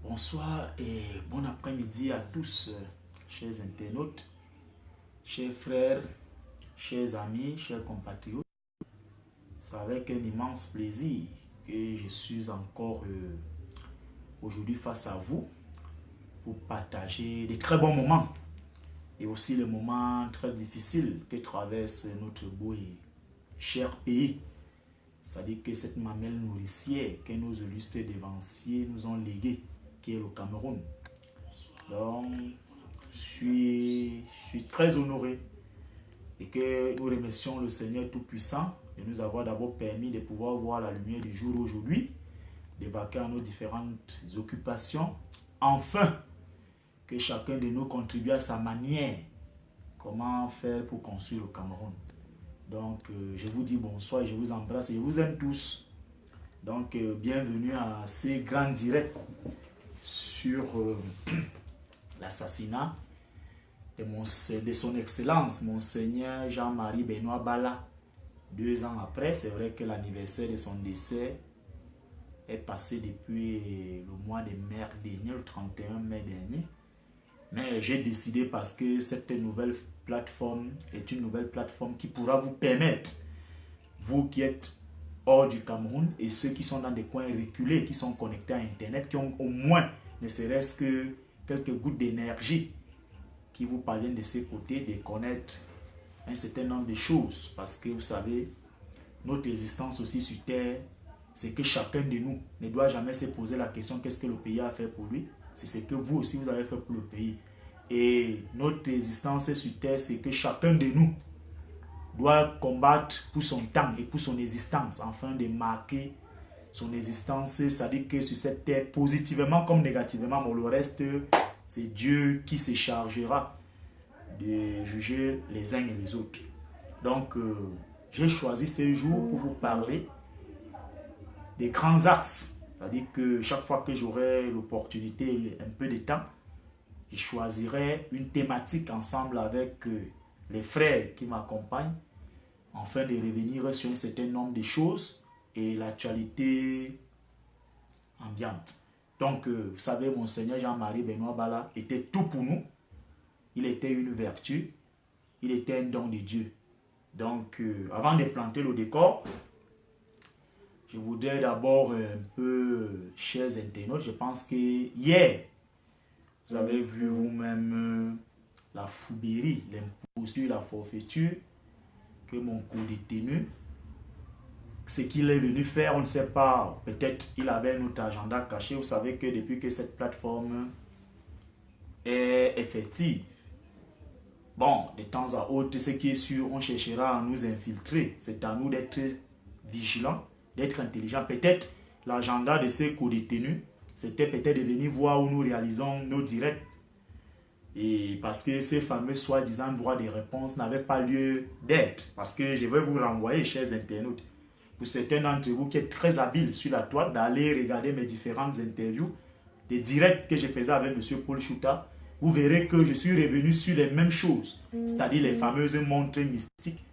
Bonsoir et bon après-midi à tous, chers internautes, chers frères, chers amis, chers compatriotes. C'est avec un immense plaisir que je suis encore aujourd'hui face à vous pour partager des très bons moments et aussi les moments très difficiles que traverse notre beau et cher pays. C'est-à-dire que cette mamelle nourricière que nos illustres dévanciers nous ont léguée, qui est le Cameroun. Donc, je suis très honoré et que nous remercions le Seigneur Tout-Puissant de nous avoir d'abord permis de pouvoir voir la lumière du jour aujourd'hui, d'évacuer à nos différentes occupations. Enfin, que chacun de nous contribue à sa manière. Comment faire pour construire le Cameroun. Donc, je vous dis bonsoir, je vous embrasse et je vous aime tous. Donc, bienvenue à ces grands directs sur l'assassinat de son excellence, Monseigneur Jean-Marie Benoît Bala. 2 ans après, c'est vrai que l'anniversaire de son décès est passé depuis le mois de mai dernier, le 31 mai dernier. Mais j'ai décidé parce que cette nouvelle plateforme est une nouvelle plateforme qui pourra vous permettre, vous qui êtes hors du Cameroun et ceux qui sont dans des coins reculés, qui sont connectés à Internet, qui ont au moins, ne serait-ce que quelques gouttes d'énergie qui vous parviennent de ces côtés, de connaître un certain nombre de choses. Parce que vous savez, notre existence aussi sur Terre, c'est que chacun de nous ne doit jamais se poser la question qu'est-ce que le pays a fait pour lui. C'est ce que vous aussi vous avez fait pour le pays. Et notre existence sur Terre, c'est que chacun de nous doit combattre pour son temps et pour son existence, afin de marquer son existence, c'est-à-dire que sur cette terre, positivement comme négativement, mais le reste, c'est Dieu qui se chargera de juger les uns et les autres. Donc, j'ai choisi ce jour pour vous parler des grands axes, c'est-à-dire que chaque fois que j'aurai l'opportunité et un peu de temps, je choisirai une thématique ensemble avec les frères qui m'accompagnent, afin de revenir sur un certain nombre de choses et l'actualité ambiante. Donc, vous savez, Monseigneur Jean-Marie Benoît Bala était tout pour nous. Il était une vertu, il était un don de Dieu. Donc, avant de planter le décor, je voudrais d'abord un peu, chers internautes, je pense que hier, vous avez vu vous-même la foubérie, l'imposture, la forfaiture que mon co-détenu, ce qu'il est venu faire, on ne sait pas, peut-être il avait un autre agenda caché. Vous savez que depuis que cette plateforme est effective, bon, de temps à autre, ce qui est sûr, on cherchera à nous infiltrer. C'est à nous d'être vigilants, d'être intelligents. Peut-être l'agenda de ces co-détenus, c'était peut-être de venir voir où nous réalisons nos directs. Et parce que ces fameux soi-disant droits de réponse n'avaient pas lieu d'être. Parce que je vais vous renvoyer, chers internautes, pour certains d'entre vous qui êtes très habiles sur la toile, d'aller regarder mes différentes interviews, les directs que je faisais avec M. Paul Chouta, vous verrez que je suis revenu sur les mêmes choses, c'est-à-dire les fameuses montres mystiques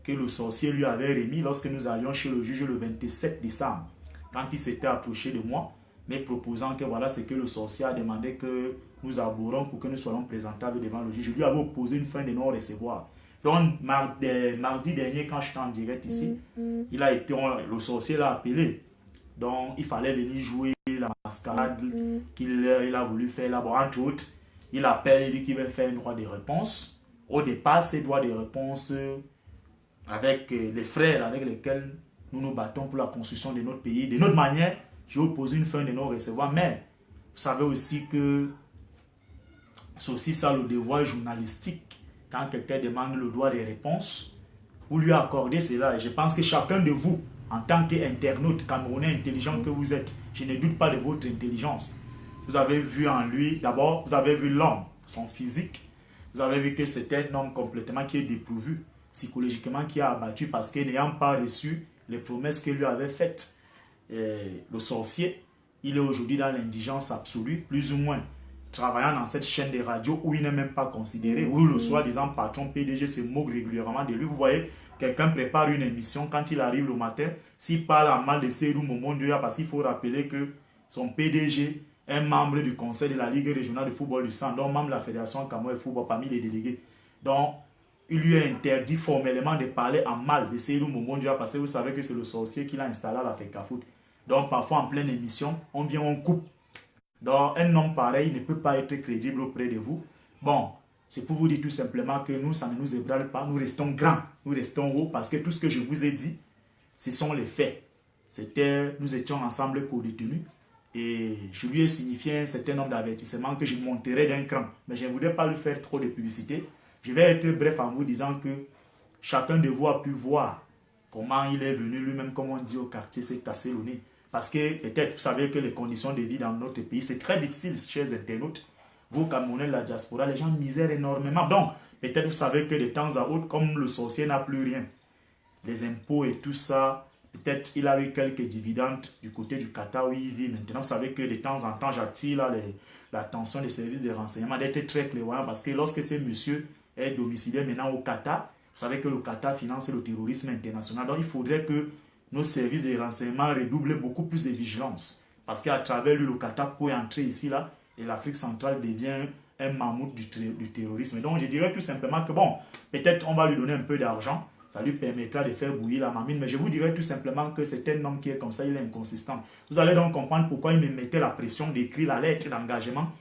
que le sorcier lui avait remis lorsque nous allions chez le juge le 27 décembre, quand il s'était approché de moi, mais proposant que voilà ce que le sorcier a demandé que nous abhorrons pour que nous soyons présentables devant le juge. Je lui avais opposé une fin de non-recevoir. Donc, mardi dernier, quand j'étais en direct ici, le sorcier l'a appelé. Donc, il fallait venir jouer la mascarade qu'il a voulu faire là. Bon, entre autres, il appelle, il dit qu'il va faire un droit de réponse. Au départ, ces droits de réponse avec les frères avec lesquels nous nous battons pour la construction de notre pays, de notre manière, j'ai opposé une fin de non-recevoir. Mais vous savez aussi que c'est aussi ça le devoir journalistique. Quand quelqu'un demande le droit de réponse, vous lui accordez cela. Et je pense que chacun de vous, en tant qu'internaute camerounais intelligent que vous êtes, je ne doute pas de votre intelligence. Vous avez vu en lui, d'abord, vous avez vu l'homme, son physique. Vous avez vu que c'est un homme complètement qui est dépourvu, psychologiquement qui a abattu parce que n'ayant pas reçu les promesses qu'il lui avait faites. Le sorcier, il est aujourd'hui dans l'indigence absolue, plus ou moins travaillant dans cette chaîne de radio où il n'est même pas considéré, où le soi-disant patron PDG se moque régulièrement de lui. Vous voyez, quelqu'un prépare une émission, quand il arrive le matin, s'il parle en mal de Seydou Momondoya, parce qu'il faut rappeler que son PDG un membre du conseil de la Ligue régionale de football du Centre, donc membre de la Fédération Cameroun de football parmi les délégués. Donc, il lui est interdit formellement de parler en mal de Seydou Momondia parce que vous savez que c'est le sorcier qui l'a installé à la FECAFOOT. Donc, parfois en pleine émission, on vient, on coupe. Donc, un homme pareil ne peut pas être crédible auprès de vous. Bon, c'est pour vous dire tout simplement que nous, ça ne nous ébranle pas. Nous restons grands, nous restons hauts parce que tout ce que je vous ai dit, ce sont les faits. Nous étions ensemble co-détenus et je lui ai signifié un certain nombre d'avertissements que je monterai d'un cran. Mais je ne voudrais pas lui faire trop de publicité. Je vais être bref en vous disant que chacun de vous a pu voir comment il est venu lui-même, comme on dit au quartier, s'est cassé le nez. Parce que peut-être vous savez que les conditions de vie dans notre pays, c'est très difficile, chers internautes. Vous, Camerounais de la diaspora, les gens misèrent énormément. Donc, peut-être vous savez que de temps à autre, comme le sorcier n'a plus rien, les impôts et tout ça, peut-être il a eu quelques dividendes du côté du Qatar où il vit maintenant. Vous savez que de temps en temps, j'attire l'attention des services de renseignement d'être très clairvoyant parce que lorsque ce monsieur est domicilié maintenant au Qatar, vous savez que le Qatar finance le terrorisme international. Donc, il faudrait que nos services de renseignement redoublent beaucoup plus de vigilance. Parce qu'à travers lui, le Qatar peut entrer ici, là, et l'Afrique centrale devient un mammouth du terrorisme. Donc, je dirais tout simplement que, bon, peut-être on va lui donner un peu d'argent, ça lui permettra de faire bouillir la mamine, mais je vous dirais tout simplement que c'est un homme qui est comme ça, il est inconsistant. Vous allez donc comprendre pourquoi il me mettait la pression d'écrire la lettre d'engagement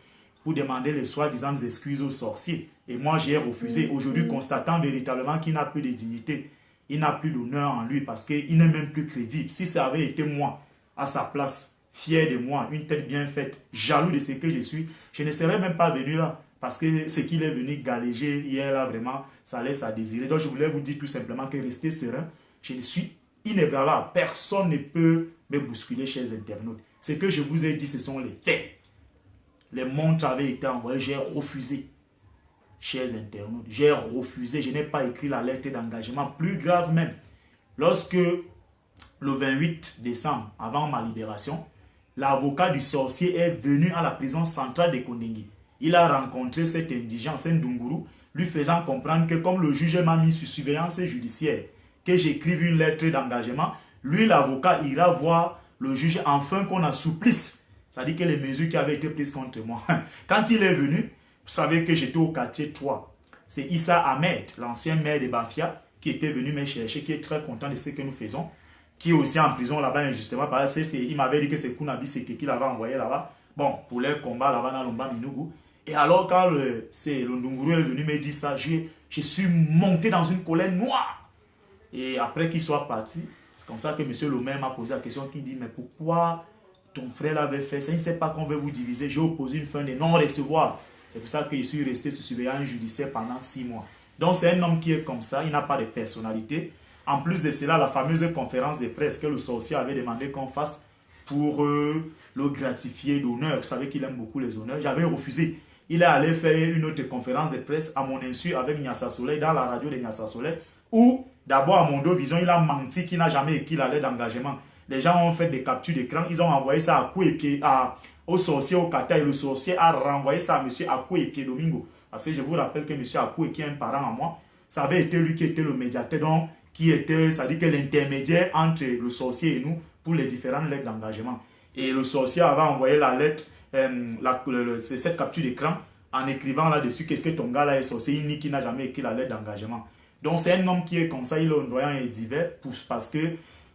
pour demander les soi-disant excuses aux sorciers. Et moi, j'ai refusé. Aujourd'hui, constatant véritablement qu'il n'a plus de dignité, il n'a plus d'honneur en lui parce qu'il n'est même plus crédible. Si ça avait été moi, à sa place, fier de moi, une tête bien faite, jaloux de ce que je suis, je ne serais même pas venu là. Parce que ce qu'il est venu galéger hier, là, vraiment, ça laisse à désirer. Donc, je voulais vous dire tout simplement que restez serein. Je suis inébranlable. Personne ne peut me bousculer, chers internautes. Ce que je vous ai dit, ce sont les faits. Les montres avaient été envoyées, j'ai refusé. Chers internautes, j'ai refusé. Je n'ai pas écrit la lettre d'engagement. Plus grave même, lorsque le 28 décembre, avant ma libération, l'avocat du sorcier est venu à la prison centrale de Kondengui. Il a rencontré cet indigent, Ndunguru, lui faisant comprendre que comme le juge m'a mis sous surveillance judiciaire, que j'écrive une lettre d'engagement, lui, l'avocat, ira voir le juge afin qu'on assouplisse. C'est-à-dire que les mesures qui avaient été prises contre moi. Quand il est venu, vous savez que j'étais au quartier 3. C'est Issa Ahmed, l'ancien maire de Bafia, qui était venu me chercher, qui est très content de ce que nous faisons, qui est aussi en prison là-bas injustement, parce qu'il m'avait dit que c'est Kounabi Seke qui l'avait envoyé là-bas, bon, pour les combats là-bas dans l'Omba Minougou. Et alors quand le Ndunguru est venu me dire ça, je suis monté dans une colère noire. Et après qu'il soit parti, c'est comme ça que M. le maire m'a posé la question, qui dit, mais pourquoi ton frère l'avait fait ça? Il ne sait pas qu'on veut vous diviser. J'ai opposé une fin de non-recevoir. C'est pour ça que je suis resté sous surveillance judiciaire pendant 6 mois. Donc c'est un homme qui est comme ça, il n'a pas de personnalité. En plus de cela, la fameuse conférence de presse que le sorcier avait demandé qu'on fasse pour le gratifier d'honneur. Vous savez qu'il aime beaucoup les honneurs. J'avais refusé. Il est allé faire une autre conférence de presse à mon insu avec Nyassa Soleil, dans la radio de Nyassa Soleil, où d'abord à Mondo Vision, il a menti qu'il n'a jamais écrit la lettre d'engagement. Les gens ont fait des captures d'écran, ils ont envoyé ça à coups et pieds au sorcier au Qatar et le sorcier a renvoyé ça à M. Akou et Pied Domingo. Parce que je vous rappelle que M. Akou, qui est un parent à moi, ça avait été lui qui était le médiateur, donc qui était, c'est-à-dire que l'intermédiaire entre le sorcier et nous pour les différentes lettres d'engagement. Et le sorcier avait envoyé la lettre, cette capture d'écran, en écrivant là-dessus qu'est-ce que ton gars là est sorcier, il nie qu'il n'a jamais écrit la lettre d'engagement. Donc c'est un homme qui est comme ça, il est ondoyant et divers, parce que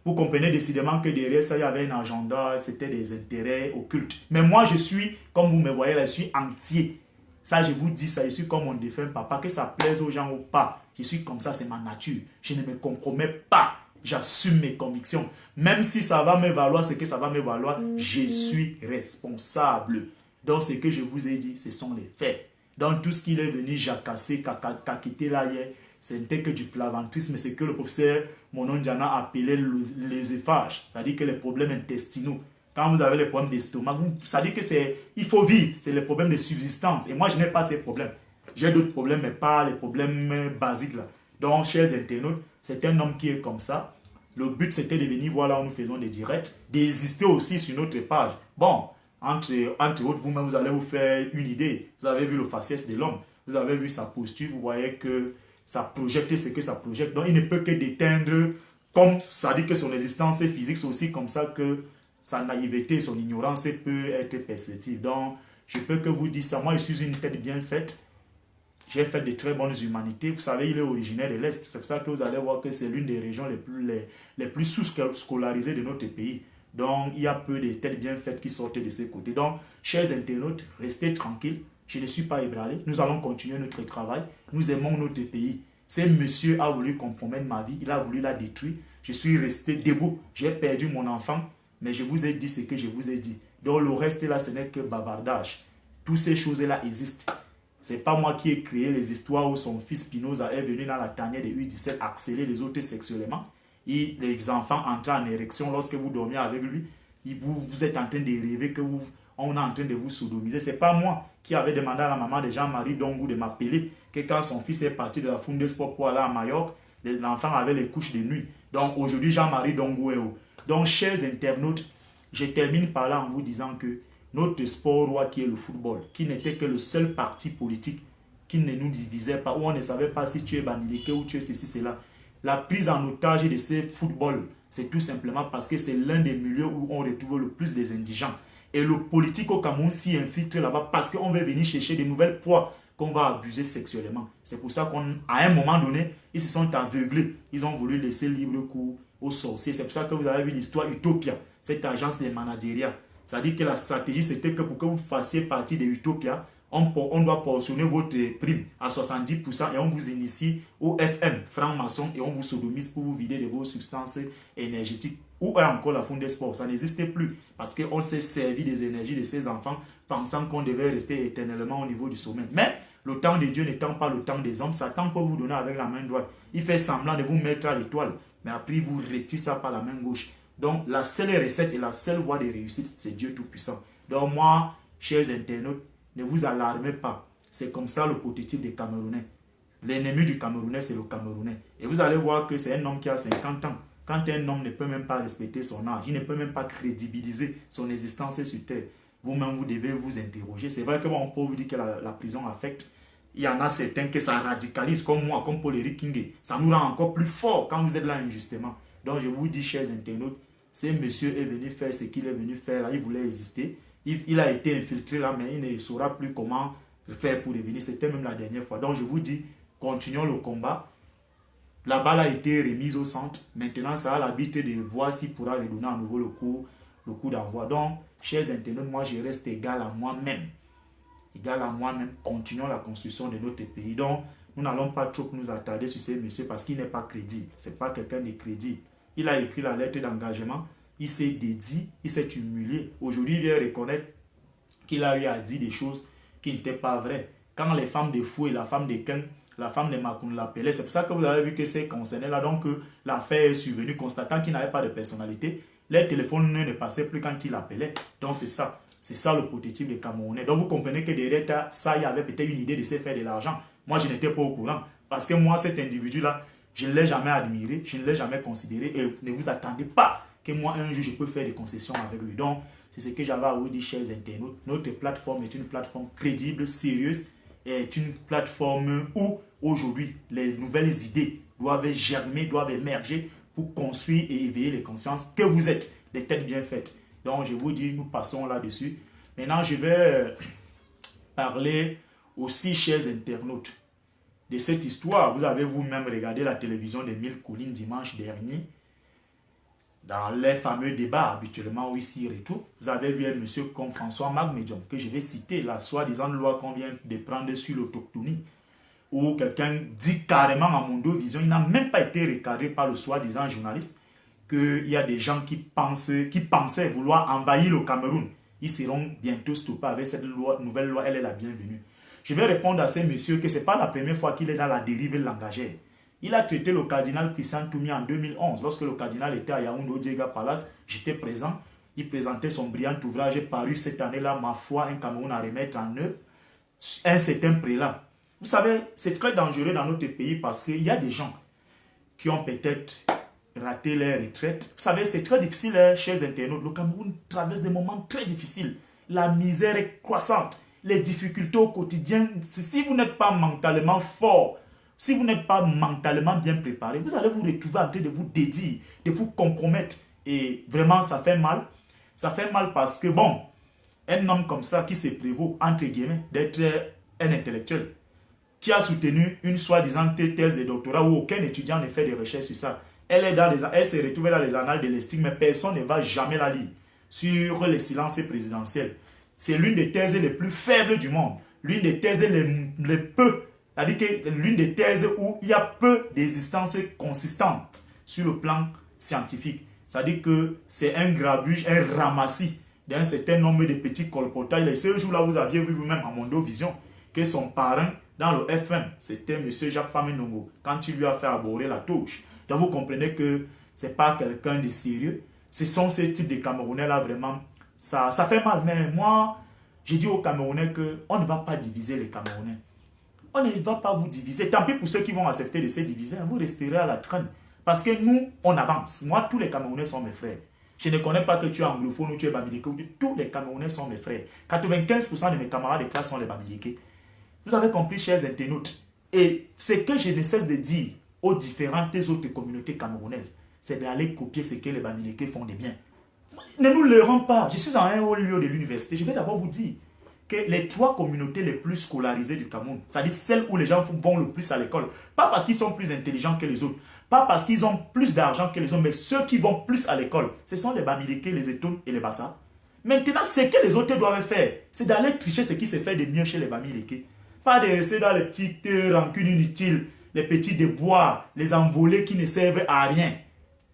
vous comprenez décidément que derrière ça, il y avait un agenda, c'était des intérêts occultes. Mais moi, je suis, comme vous me voyez là, je suis entier. Ça, je vous dis ça, je suis comme mon défunt papa, que ça plaise aux gens ou pas. Je suis comme ça, c'est ma nature. Je ne me compromets pas. J'assume mes convictions. Même si ça va me valoir ce que ça va me valoir, je suis responsable. Donc, ce que je vous ai dit, ce sont les faits. Donc, tout ce qu'il est venu jacasser, qu'a là hier, ce n'était que du plaventrisme. C'est que le professeur Monon Diana appelait l'œsophage. C'est-à-dire que les problèmes intestinaux. Quand vous avez les problèmes d'estomac, ça dit que c'est, il faut vivre. C'est les problèmes de subsistance. Et moi, je n'ai pas ces problèmes. J'ai d'autres problèmes, mais pas les problèmes basiques là. Donc, chers internautes, c'est un homme qui est comme ça. Le but, c'était de venir voir là où nous faisons des directs, d'exister aussi sur notre page. Bon, entre autres, vous-même, vous allez vous faire une idée. Vous avez vu le faciès de l'homme. Vous avez vu sa posture. Vous voyez que ça projette ce que ça projette. Donc, il ne peut que déteindre, comme ça dit que son existence est physique, c'est aussi comme ça que sa naïveté, son ignorance peut être perceptive. Donc, je peux que vous dire ça. Moi, je suis une tête bien faite. J'ai fait de très bonnes humanités. Vous savez, il est originaire de l'Est. C'est pour ça que vous allez voir que c'est l'une des régions les plus sous-scolarisées de notre pays. Donc, il y a peu de têtes bien faites qui sortent de ces côtés. Donc, chers internautes, restez tranquilles. Je ne suis pas ébranlé. Nous allons continuer notre travail. Nous aimons notre pays. Ce monsieur a voulu compromettre ma vie. Il a voulu la détruire. Je suis resté debout. J'ai perdu mon enfant. Mais je vous ai dit ce que je vous ai dit. Donc, le reste là, ce n'est que bavardage. Toutes ces choses-là existent. Ce n'est pas moi qui ai créé les histoires où son fils Spinoza est venu dans la tanière de U17 accélérer les autres sexuellement. Et les enfants entraient en érection lorsque vous dormiez avec lui. Vous êtes en train de rêver on est en train de vous sodomiser. Ce n'est pas moi qui avais demandé à la maman de Jean-Marie Dongou de m'appeler que quand son fils est parti de la Funde Sport pour aller à Majorque, l'enfant avait les couches de nuit. Donc aujourd'hui, Jean-Marie Dongou est où? Donc, chers internautes, je termine par là en vous disant que notre sport roi qui est le football, qui n'était que le seul parti politique qui ne nous divisait pas, où on ne savait pas si tu es Bamileke ou tu es ceci, cela. La prise en otage de ce football, c'est tout simplement parce que c'est l'un des milieux où on retrouve le plus des indigents. Et le politique au Cameroun s'y infiltre là-bas parce qu'on veut venir chercher de nouvelles proies qu'on va abuser sexuellement. C'est pour ça qu'à un moment donné, ils se sont aveuglés. Ils ont voulu laisser libre cours aux sorciers. C'est pour ça que vous avez vu l'histoire Utopia, cette agence de managériat. C'est-à-dire que la stratégie, c'était que pour que vous fassiez partie de Utopia, on doit portionner votre prime à 70% et on vous initie au FM, franc-maçon, et on vous sodomise pour vous vider de vos substances énergétiques. Où est encore la Funde Sport? Ça n'existait plus parce qu'on s'est servi des énergies de ces enfants pensant qu'on devait rester éternellement au niveau du sommet. Mais le temps de Dieu n'étant pas le temps des hommes, Satan peut vous donner avec la main droite. Il fait semblant de vous mettre à l'étoile, mais après il vous retire ça par la main gauche. Donc la seule recette et la seule voie de réussite, c'est Dieu Tout-Puissant. Donc moi, chers internautes, ne vous alarmez pas. C'est comme ça le prototype des Camerounais. L'ennemi du Camerounais, c'est le Camerounais. Et vous allez voir que c'est un homme qui a 50 ans. Quand un homme ne peut même pas respecter son âge, il ne peut même pas crédibiliser son existence sur Terre, vous-même, vous devez vous interroger. C'est vrai qu'on peut vous dire que la prison affecte. Il y en a certains que ça radicalise, comme moi, comme Paul-Éric Kingé. Ça nous rend encore plus fort quand vous êtes là injustement. Donc, je vous dis, chers internautes, ce monsieur est venu faire ce qu'il est venu faire là. Il voulait exister. Il a été infiltré là, mais il ne saura plus comment faire pour revenir. C'était même la dernière fois. Donc, je vous dis, continuons le combat. La balle a été remise au centre. Maintenant, ça a l'arbitre de voir s'il pourra redonner à nouveau le coup d'envoi. Donc, chers internautes, moi, je reste égal à moi-même. Égal à moi-même. Continuons la construction de notre pays. Donc, nous n'allons pas trop nous attarder sur ces messieurs parce qu'il n'est pas crédible. Ce n'est pas quelqu'un de crédible. Il a écrit la lettre d'engagement. Il s'est dédié. Il s'est humilié. Aujourd'hui, il vient reconnaître qu'il a eu à dire des choses qui n'étaient pas vraies. Quand les femmes de Fou et la femme de Ken, la femme de Makoun l'appelait, c'est pour ça que vous avez vu que c'est concerné là. Donc, l'affaire est survenue, constatant qu'il n'avait pas de personnalité. Les téléphones ne passaient plus quand il appelait. Donc, c'est ça. C'est ça le prototype des Camerounais. Donc, vous comprenez que derrière ça, il y avait peut-être une idée de se faire de l'argent. Moi, je n'étais pas au courant. Parce que moi, cet individu-là, je ne l'ai jamais admiré, je ne l'ai jamais considéré. Et ne vous attendez pas que moi, un jour, je peux faire des concessions avec lui. Donc, c'est ce que j'avais à vous dire, chers internautes. Notre plateforme est une plateforme crédible, sérieuse, est une plateforme où, aujourd'hui, les nouvelles idées doivent germer, doivent émerger pour construire et éveiller les consciences que vous êtes, des têtes bien faites. Donc, je vous dis, nous passons là-dessus. Maintenant, je vais parler aussi, chers internautes, de cette histoire. Vous avez vous-même regardé la télévision de Mille Collines dimanche dernier. Dans les fameux débats habituellement où il s'y retrouve, vous avez vu un monsieur comme François Magmédium, que je vais citer, la soi-disant loi qu'on vient de prendre sur l'autochtonie, où quelqu'un dit carrément à Mondovision, il n'a même pas été recadré par le soi-disant journaliste, qu'il y a des gens qui pensaient vouloir envahir le Cameroun. Ils seront bientôt stoppés avec cette nouvelle loi, elle est la bienvenue. Je vais répondre à ces messieurs que ce n'est pas la première fois qu'il est dans la dérive langagère. Il a traité le cardinal Christian Toumi en 2011. Lorsque le cardinal était à Yaoundé au Diega Palace, j'étais présent. Il présentait son brillant ouvrage paru cette année-là, Ma foi, un Cameroun à remettre en œuvre, un certain prélat. Vous savez, c'est très dangereux dans notre pays parce qu'il y a des gens qui ont peut-être raté leur retraite. Vous savez, c'est très difficile, chers internautes. Le Cameroun traverse des moments très difficiles. La misère est croissante. Les difficultés au quotidien, si vous n'êtes pas mentalement fort, si vous n'êtes pas mentalement bien préparé, vous allez vous retrouver en train de vous dédier, de vous compromettre. Et vraiment, ça fait mal. Ça fait mal parce que, bon, un homme comme ça qui se prévaut, entre guillemets, d'être un intellectuel, qui a soutenu une soi-disant thèse de doctorat où aucun étudiant ne fait de recherche sur ça. Elle se retrouve dans les annales de l'estime, mais personne ne va jamais la lire sur les silences présidentiels. C'est l'une des thèses les plus faibles du monde. L'une des thèses les peu, c'est-à-dire que l'une des thèses où il y a peu d'existence consistante sur le plan scientifique. C'est-à-dire que c'est un grabuge, un ramassis d'un certain nombre de petits colportages. Et ce jour-là, vous aviez vu vous-même à Mondo Vision que son parrain dans le FM, c'était M. Jacques Faminongo, quand il lui a fait aborder la touche. Donc vous comprenez que ce n'est pas quelqu'un de sérieux. Ce sont ces types de Camerounais-là, vraiment, ça fait mal. Mais moi, j'ai dit aux Camerounais qu'on ne va pas diviser les Camerounais. On ne va pas vous diviser. Tant pis pour ceux qui vont accepter de se diviser, vous resterez à la traîne. Parce que nous, on avance. Moi, tous les Camerounais sont mes frères. Je ne connais pas que tu es anglophone ou tu es bamileke. Tous les Camerounais sont mes frères. 95% de mes camarades de classe sont les bamileke. Vous avez compris, chers internautes. Et ce que je ne cesse de dire aux différentes autres communautés camerounaises, c'est d'aller copier ce que les bamileke font de bien. Ne nous leurrons pas. Je suis en un haut lieu de l'université. Je vais d'abord vous dire que les 3 communautés les plus scolarisées du Cameroun, c'est-à-dire celles où les gens vont le plus à l'école, pas parce qu'ils sont plus intelligents que les autres, pas parce qu'ils ont plus d'argent que les autres, mais ceux qui vont plus à l'école, ce sont les Bamileke, les Etoun et les Bassa. Maintenant, ce que les autres doivent faire, c'est d'aller tricher ce qui se fait de mieux chez les Bamileke. Pas de rester dans les petites rancunes inutiles, les petits déboires, les envolées qui ne servent à rien.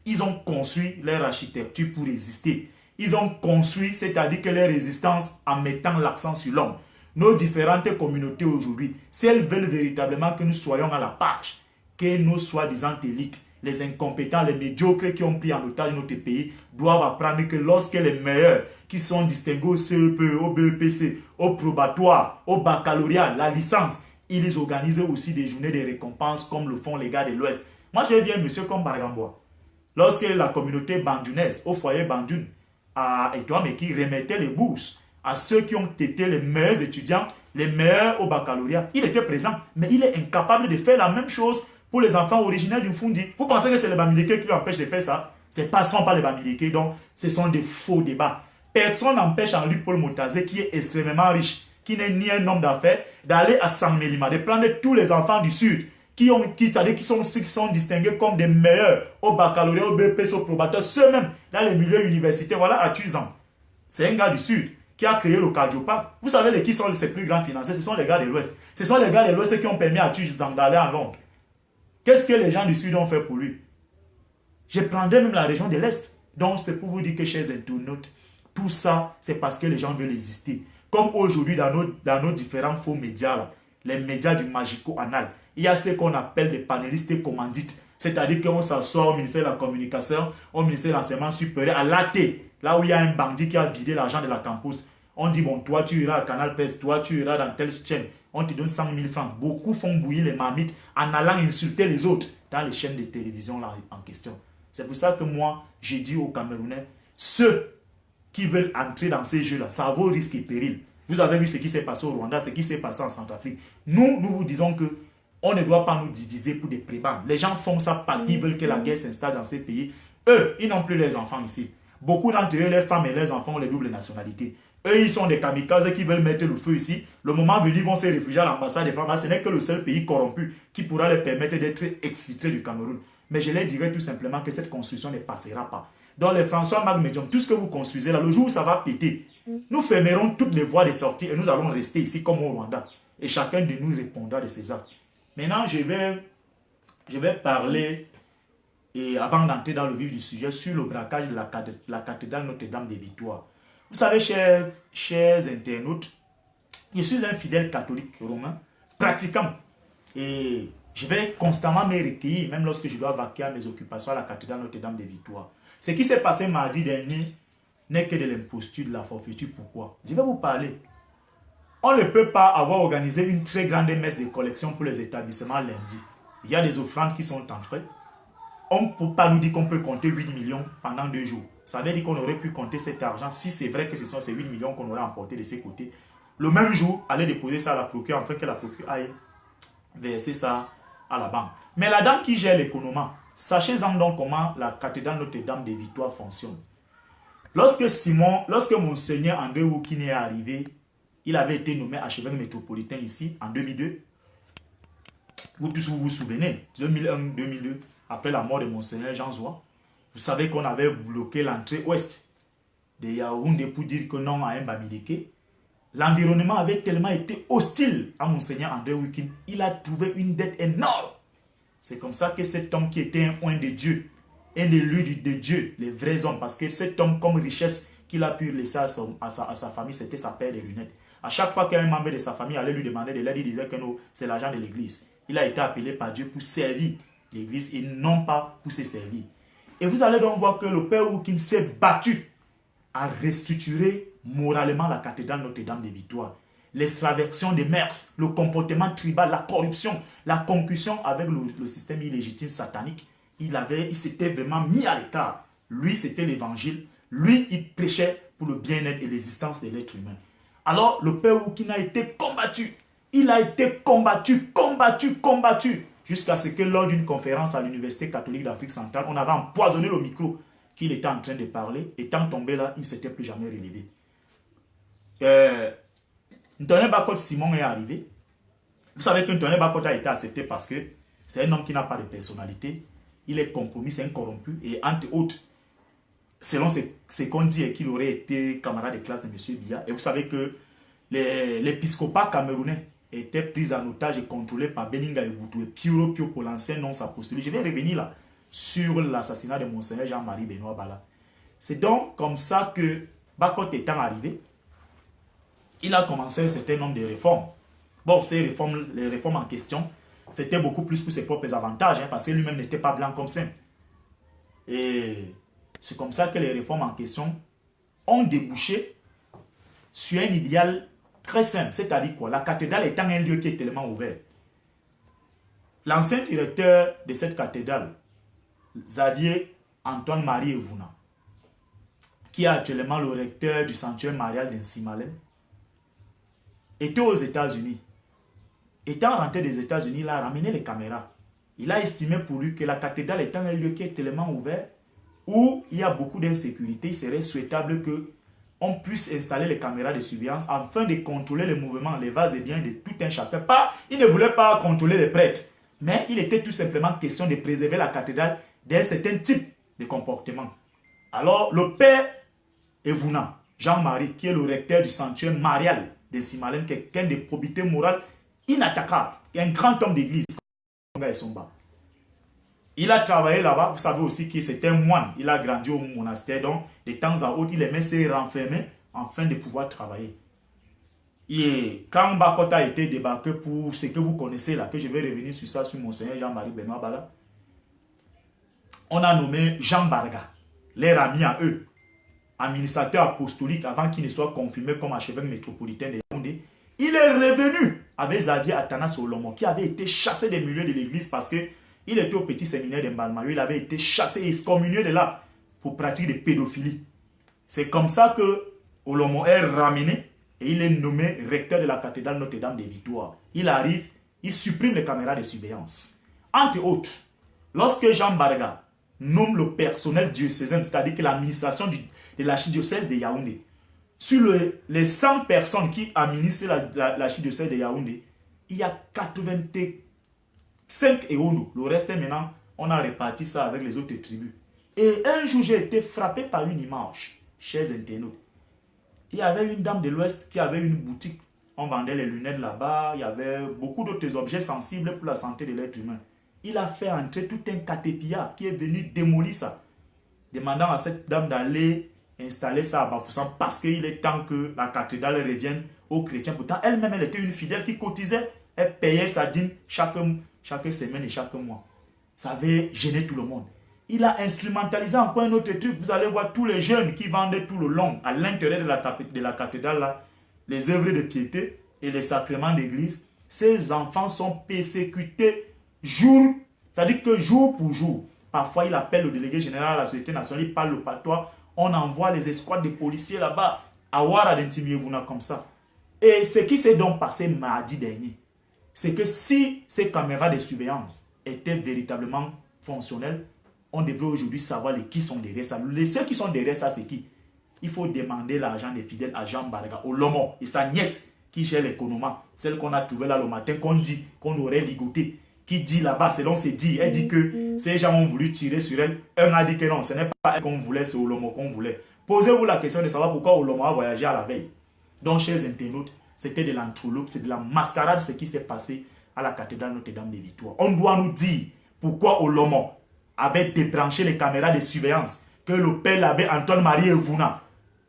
Ils ont construit leur architecture pour résister. Ils ont construit, c'est-à-dire que leur résistance en mettant l'accent sur l'homme. Nos différentes communautés aujourd'hui, si elles veulent véritablement que nous soyons à la page, que nos soi-disant élites, les incompétents, les médiocres qui ont pris en otage notre pays, doivent apprendre que lorsque les meilleurs, qui sont distingués au CEP, au BEPC, au probatoire, au baccalauréat, la licence, ils organisent aussi des journées de récompenses comme le font les gars de l'Ouest. Moi, je viens, monsieur, comme Baragamboa. Lorsque la communauté bandunnaise, au foyer Bandoun, à Etoile, qui remettait les bourses à ceux qui ont été les meilleurs étudiants, les meilleurs au baccalauréat, il était présent, mais il est incapable de faire la même chose pour les enfants originaires du Fundi. Vous pensez que c'est les Bamileke qui lui empêchent de faire ça? Ce ne sont pas les Bamileke, donc ce sont des faux débats. Personne n'empêche en lui Paul Motazé, qui est extrêmement riche, qui n'est ni un homme d'affaires, d'aller à San Melima, de prendre tous les enfants du Sud, qui sont distingués comme des meilleurs au baccalauréat, au BPC, au probateur, ceux-mêmes dans les milieux universitaires, voilà, à Tuzan. C'est un gars du Sud qui a créé le Cardiopac. Vous savez qui sont ses plus grands financiers? Ce sont les gars de l'Ouest. Ce sont les gars de l'Ouest qui ont permis à Tuzan d'aller en Londres. Qu'est-ce que les gens du Sud ont fait pour lui? Je prendrais même la région de l'Est. Donc, c'est pour vous dire que, chers internautes, tout ça, c'est parce que les gens veulent exister. Comme aujourd'hui, dans nos différents faux médias, là, les médias du magico-anal, il y a ce qu'on appelle des panélistes et commandites. C'est-à-dire qu'on s'assoit au ministère de la Communication, au ministère de l'Enseignement supérieur, à l'AT, là où il y a un bandit qui a vidé l'argent de la campus. On dit, bon, toi, tu iras à Canal Presse, toi, tu iras dans telle chaîne. On te donne 100 000 francs. Beaucoup font bouillir les marmites en allant insulter les autres dans les chaînes de télévision là, en question. C'est pour ça que moi, j'ai dit aux Camerounais, ceux qui veulent entrer dans ces jeux-là, ça vaut risque et péril. Vous avez vu ce qui s'est passé au Rwanda, ce qui s'est passé en Centrafrique. Nous vous disons que on ne doit pas nous diviser pour des prébendes. Les gens font ça parce qu'ils veulent que la guerre s'installe dans ces pays. Eux, ils n'ont plus leurs enfants ici. Beaucoup d'entre eux, leurs femmes et leurs enfants ont les doubles nationalités. Eux, ils sont des kamikazes qui veulent mettre le feu ici. Le moment venu, ils vont se réfugier à l'ambassade des femmes. Ce n'est que le seul pays corrompu qui pourra leur permettre d'être exfiltrés du Cameroun. Mais je leur dirais tout simplement que cette construction ne passera pas. Donc les François Mag Medium, tout ce que vous construisez là, le jour où ça va péter, nous fermerons toutes les voies de sortie et nous allons rester ici comme au Rwanda. Et chacun de nous répondra de ses actes. Maintenant, je vais parler, et avant d'entrer dans le vif du sujet, sur le braquage de la cathédrale Notre-Dame des Victoires. Vous savez, chers internautes, je suis un fidèle catholique romain, pratiquant. Et je vais constamment me recueillir, même lorsque je dois vaquer à mes occupations à la cathédrale Notre-Dame des Victoires. Ce qui s'est passé mardi dernier n'est que de l'imposture, de la forfaiture. Pourquoi? Je vais vous parler. On ne peut pas avoir organisé une très grande messe de collection pour les établissements lundi. Il y a des offrandes qui sont entrées. On ne peut pas nous dire qu'on peut compter 8 millions pendant 2 jours. Ça veut dire qu'on aurait pu compter cet argent, si c'est vrai que ce sont ces 8 millions qu'on aurait emporté de ces côtés. Le même jour, aller déposer ça à la procureure, afin que la procureure aille verser ça à la banque. Mais la dame qui gère l'économie, sachez-en donc comment la cathédrale Notre-Dame des Victoires fonctionne. Lorsque Monseigneur André Woukine est arrivé, il avait été nommé archevêque métropolitain ici en 2002. Vous tous vous souvenez, 2001-2002, après la mort de Monseigneur Jean Zoua, vous savez qu'on avait bloqué l'entrée ouest de Yaoundé pour dire que non à Mbamileke. L'environnement avait tellement été hostile à Monseigneur André Woukine, il a trouvé une dette énorme. C'est comme ça que cet homme qui était un oint de Dieu, un élu de Dieu, les vrais hommes, parce que cet homme comme richesse qu'il a pu laisser à sa famille, c'était sa paire de lunettes. À chaque fois qu'un membre de sa famille allait lui demander de l'aide, il disait que non, c'est l'argent de l'église. Il a été appelé par Dieu pour servir l'église et non pas pour se servir. Et vous allez donc voir que le père Woukine s'est battu à restructurer moralement la cathédrale Notre-Dame des Victoires. L'extraversion des mœurs, le comportement tribal, la corruption, la concussion avec le système illégitime satanique, il s'était vraiment mis à l'écart. Lui, c'était l'évangile. Lui, il prêchait pour le bien-être et l'existence de l'être humain. Alors, le père Woukine a été combattu. Il a été combattu, jusqu'à ce que lors d'une conférence à l'Université catholique d'Afrique centrale, on avait empoisonné le micro qu'il était en train de parler. Étant tombé là, il ne s'était plus jamais relevé. Ntoyen Bakot Simon est arrivé. Vous savez que Ntoyen Bakot a été accepté parce que c'est un homme qui n'a pas de personnalité. Il est compromis, c'est un corrompu. Et entre autres, selon ce qu'on dit, qu'il aurait été camarade de classe de M. Biya. Et vous savez que l'épiscopat camerounais était pris en otage et contrôlé par Beninga Eboutou et Pioro Pio pour l'ancien nonce apostolique. Je vais revenir là sur l'assassinat de Monseigneur Jean-Marie Benoît Bala. C'est donc comme ça que Bakot étant arrivé, il a commencé un certain nombre de réformes. Bon, les réformes en question, c'était beaucoup plus pour ses propres avantages, parce que lui-même n'était pas blanc comme saint. Et c'est comme ça que les réformes en question ont débouché sur un idéal très simple. C'est-à-dire quoi? La cathédrale étant un lieu qui est tellement ouvert. L'ancien directeur de cette cathédrale, Xavier Antoine-Marie Evouna, qui est actuellement le recteur du sanctuaire marial d'Insimalem, était aux États-Unis. Étant rentré des États-Unis, il a ramené les caméras. Il a estimé pour lui que la cathédrale étant un lieu qui est tellement ouvert, où il y a beaucoup d'insécurité, il serait souhaitable qu'on puisse installer les caméras de surveillance afin de contrôler les mouvements, les vases et biens de tout un chacun. Il ne voulait pas contrôler les prêtres, mais il était tout simplement question de préserver la cathédrale d'un certain type de comportement. Alors, le père Evouna, Jean-Marie, qui est le recteur du sanctuaire marial de Simalem, quelqu'un de probité morale inattaquable, un grand homme d'église, il a travaillé là-bas. Vous savez aussi que c'est un moine. Il a grandi au monastère, donc de temps à autre, il aimait se renfermer afin de pouvoir travailler. Et quand Bakot a été débarqué pour ce que vous connaissez là, que je vais revenir sur ça, sur Monseigneur Jean-Marie Benoît Bala, on a nommé Jean Barga, leur ami à eux, administrateur apostolique avant qu'il ne soit confirmé comme archevêque métropolitain de Yaoundé. Il est revenu avec Xavier Atanas Olomo, qui avait été chassé des milieux de l'église parce qu'il était au petit séminaire de Mbalmayo. Il avait été chassé et excommunié de là pour pratiquer de pédophilie. C'est comme ça que Olomo est ramené et il est nommé recteur de la cathédrale Notre-Dame des Victoires. Il arrive, il supprime les caméras de surveillance. Entre autres, lorsque Jean Barga nomme le personnel diocésain, c'est-à-dire que l'administration de l'archidiocèse de Yaoundé, sur les 100 personnes qui administrent l'archidiocèse de Yaoundé, il y a 85 éonos. Le reste, maintenant, on a réparti ça avec les autres tribus. Et un jour, j'ai été frappé par une image, chers internautes. Il y avait une dame de l'Ouest qui avait une boutique. On vendait les lunettes là-bas. Il y avait beaucoup d'autres objets sensibles pour la santé de l'être humain. Il a fait entrer tout un catépia qui est venu démolir ça, demandant à cette dame d'aller installer ça à Bafoussam parce qu'il est temps que la cathédrale revienne aux chrétiens. Pourtant, elle-même, elle était une fidèle qui cotisait. Elle payait sa dîme chaque semaine et chaque mois. Ça avait gêné tout le monde. Il a instrumentalisé encore un autre truc. Vous allez voir tous les jeunes qui vendaient tout le long à l'intérieur de la cathédrale, là, les œuvres de piété et les sacrements d'église. Ces enfants sont persécutés jour, c'est-à-dire que jour pour jour. Parfois, il appelle le délégué général à la Société nationale, il parle le patois. On envoie les escouades de policiers là-bas à Ouara d'Intimiévouna comme ça. Et ce qui s'est donc passé mardi dernier, c'est que si ces caméras de surveillance étaient véritablement fonctionnelles, on devrait aujourd'hui savoir qui sont derrière ça. Ceux qui sont derrière ça, c'est qui? il faut demander l'argent des fidèles à Jean Baraga, au Lomo, et sa nièce qui gère l'économie, celle qu'on a trouvée là le matin, qu'on dit qu'on aurait ligoté, qui dit là-bas, selon ses dires, elle dit que ces gens ont voulu tirer sur elle. Un a dit que non, ce n'est pas elle qu'on voulait, c'est Olomo qu'on voulait. Posez-vous la question de savoir pourquoi Olomo a voyagé à la veille. Donc, chers internautes, c'était de l'entourloupe, c'est de la mascarade ce qui s'est passé à la cathédrale Notre-Dame des Victoires. On doit nous dire pourquoi Olomo avait débranché les caméras de surveillance que le père l'abbé Antoine-Marie Evuna